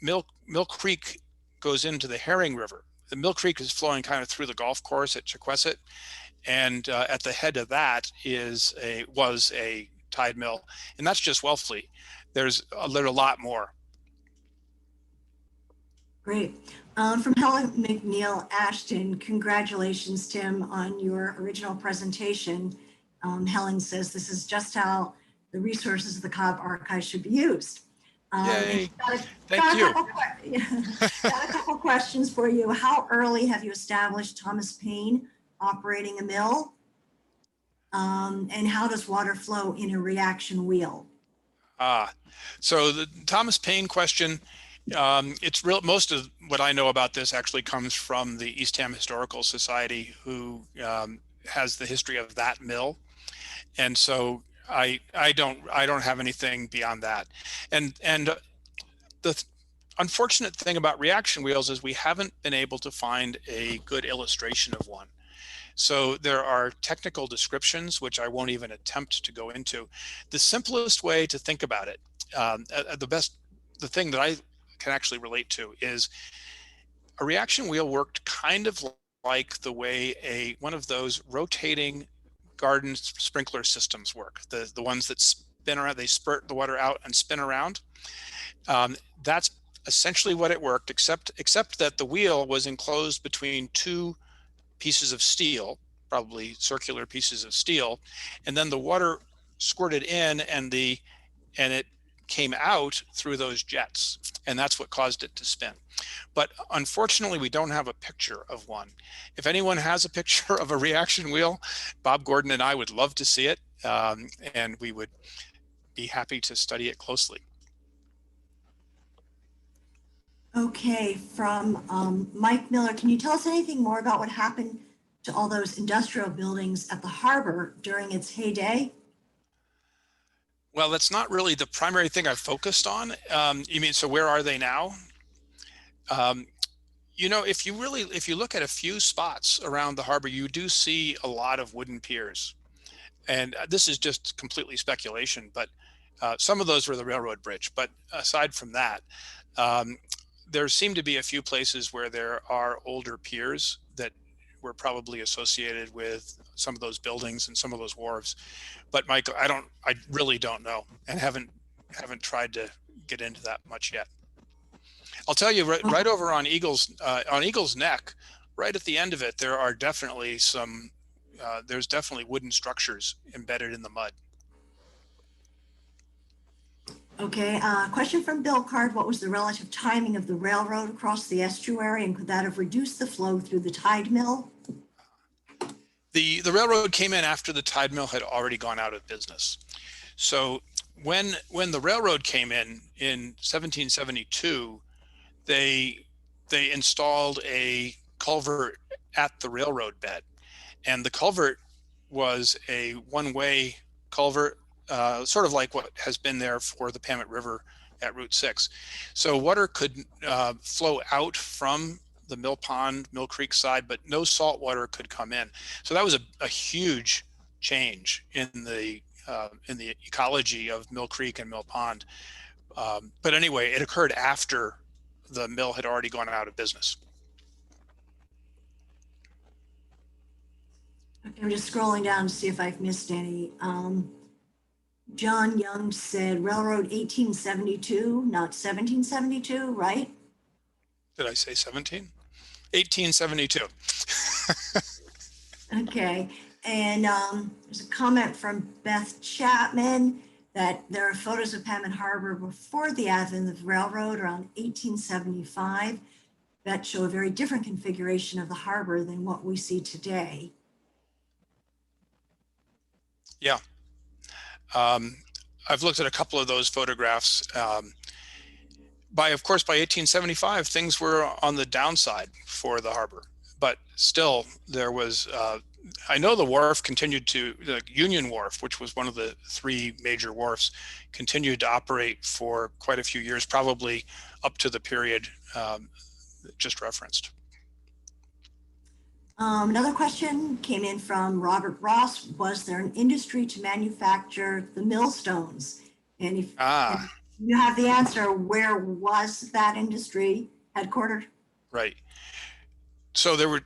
Mill Creek goes into the Herring River. The Mill Creek is flowing kind of through the golf course at Chequesset, and at the head of that was a tide mill, and that's just Wellfleet. There's a lot more. Great. From Helen McNeil Ashton, congratulations, Tim, on your original presentation. Helen says this is just how the resources of the Cobb Archive should be used. And Yay. she's got Thank a you. got a couple questions for you. How early have you established Thomas Paine operating a mill? And how does water flow in a reaction wheel? So the Thomas Paine question, it's real. Most of what I know about this actually comes from the Eastham Historical Society, who has the history of that mill, and so I don't have anything beyond that. And the unfortunate thing about reaction wheels is we haven't been able to find a good illustration of one. So there are technical descriptions, which I won't even attempt to go into. The simplest way to think about it, the thing that I can actually relate to is a reaction wheel worked kind of like the way one of those rotating garden sprinkler systems work. The ones that spin around, they spurt the water out and spin around. That's essentially what it worked, except that the wheel was enclosed between two pieces of steel, probably circular pieces of steel, and then the water squirted in and it came out through those jets, and that's what caused it to spin. But unfortunately, we don't have a picture of one. If anyone has a picture of a reaction wheel, Bob Gordon and I would love to see it, and we would be happy to study it closely. Okay, from Mike Miller, can you tell us anything more about what happened to all those industrial buildings at the harbor during its heyday? Well, that's not really the primary thing I've focused on. You mean, so where are they now? You know, if you look at a few spots around the harbor, you do see a lot of wooden piers. And this is just completely speculation, but some of those were the railroad bridge. But aside from that, there seem to be a few places where there are older piers that were probably associated with some of those buildings and some of those wharves. But Mike, I really don't know, and haven't tried to get into that much yet. I'll tell you right over on Eagle's Neck, right at the end of it, there are definitely there's definitely wooden structures embedded in the mud. Okay, question from Bill Card. What was the relative timing of the railroad across the estuary, and could that have reduced the flow through the tide mill? The railroad came in after the tide mill had already gone out of business. So when the railroad came in 1772, they installed a culvert at the railroad bed, and the culvert was a one-way culvert, sort of like what has been there for the Pamet River at Route 6. So water could flow out from the Mill Pond, Mill Creek side, but no salt water could come in. So that was a huge change in the ecology of Mill Creek and Mill Pond. But anyway, it occurred after the mill had already gone out of business. Okay, I'm just scrolling down to see if I've missed any. John Young said railroad 1872, not 1772, right? Did I say 17? 1872. Okay, and there's a comment from Beth Chapman that there are photos of Pamet Harbor before the advent of the railroad around 1875 that show a very different configuration of the harbor than what we see today. Yeah. I've looked at a couple of those photographs. Of course, by 1875, things were on the downside for the harbor, but still there was, I know the wharf continued the Union Wharf, which was one of the three major wharfs, continued to operate for quite a few years, probably up to the period just referenced. Another question came in from Robert Ross. Was there an industry to manufacture the millstones? And if you have the answer, where was that industry headquartered? Right. So there were,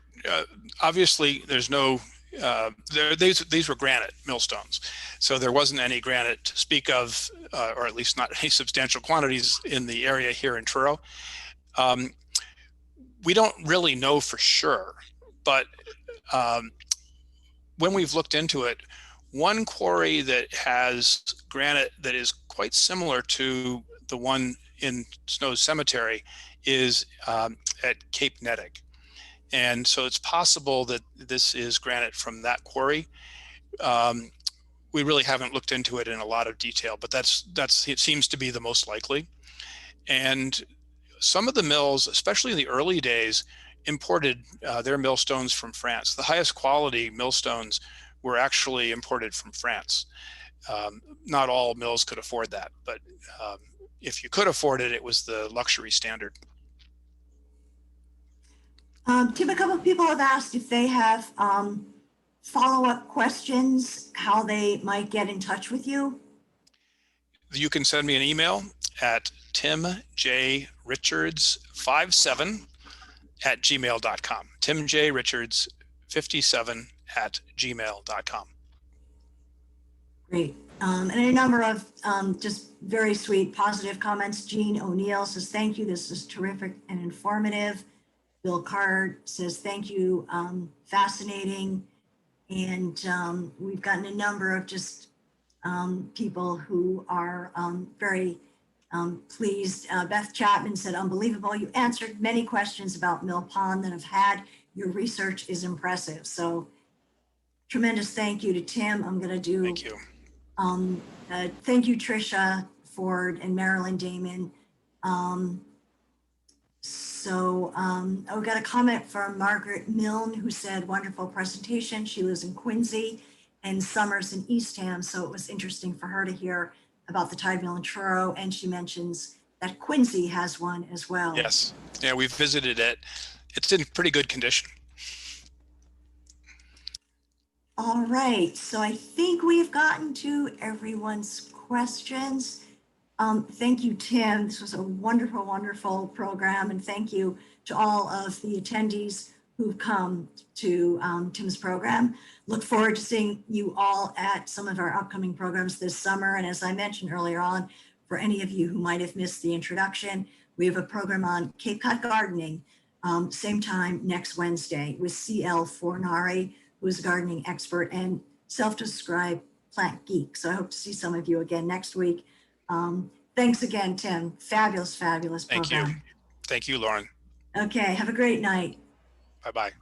obviously there's no, these were granite millstones. So there wasn't any granite to speak of, or at least not any substantial quantities in the area here in Truro. we don't really know for sure, but when we've looked into it, one quarry that has granite that is quite similar to the one in Snow's Cemetery is at Cape Nettig. And so it's possible that this is granite from that quarry. We really haven't looked into it in a lot of detail, but it seems to be the most likely. And some of the mills, especially in the early days, imported their millstones from France. The highest quality millstones were actually imported from France. Not all mills could afford that, but if you could afford it, it was the luxury standard. Tim, a couple of people have asked if they have follow-up questions, how they might get in touch with you. You can send me an email at timjrichards57@gmail.com. timjrichards57@gmail.com. Great. And a number of just very sweet, positive comments. Jean O'Neill says, thank you. This is terrific and informative. Bill Card says, thank you. Fascinating. And we've gotten a number of just people who are very pleased. Beth Chapman said, unbelievable. You answered many questions about Mill Pond that I've had. Your research is impressive. So tremendous thank you to Tim. I'm going to do. Thank you. Thank you, Tricia Ford and Marilyn Damon. We got a comment from Margaret Milne who said, wonderful presentation. She lives in Quincy and Summers in Eastham. So it was interesting for her to hear about the Tide Mill in Truro. And she mentions that Quincy has one as well. Yes. Yeah, we've visited it. It's in pretty good condition. All right, so I think we've gotten to everyone's questions. Thank you, Tim. This was a wonderful, wonderful program. And thank you to all of the attendees who've come to Tim's program. Look forward to seeing you all at some of our upcoming programs this summer. And as I mentioned earlier on, for any of you who might have missed the introduction, we have a program on Cape Cod gardening, same time next Wednesday with CL Fornari, who's a gardening expert and self-described plant geek. So I hope to see some of you again next week. Thanks again, Tim. Fabulous, fabulous program. Thank you. Thank you, Lauren. Okay, have a great night. Bye-bye.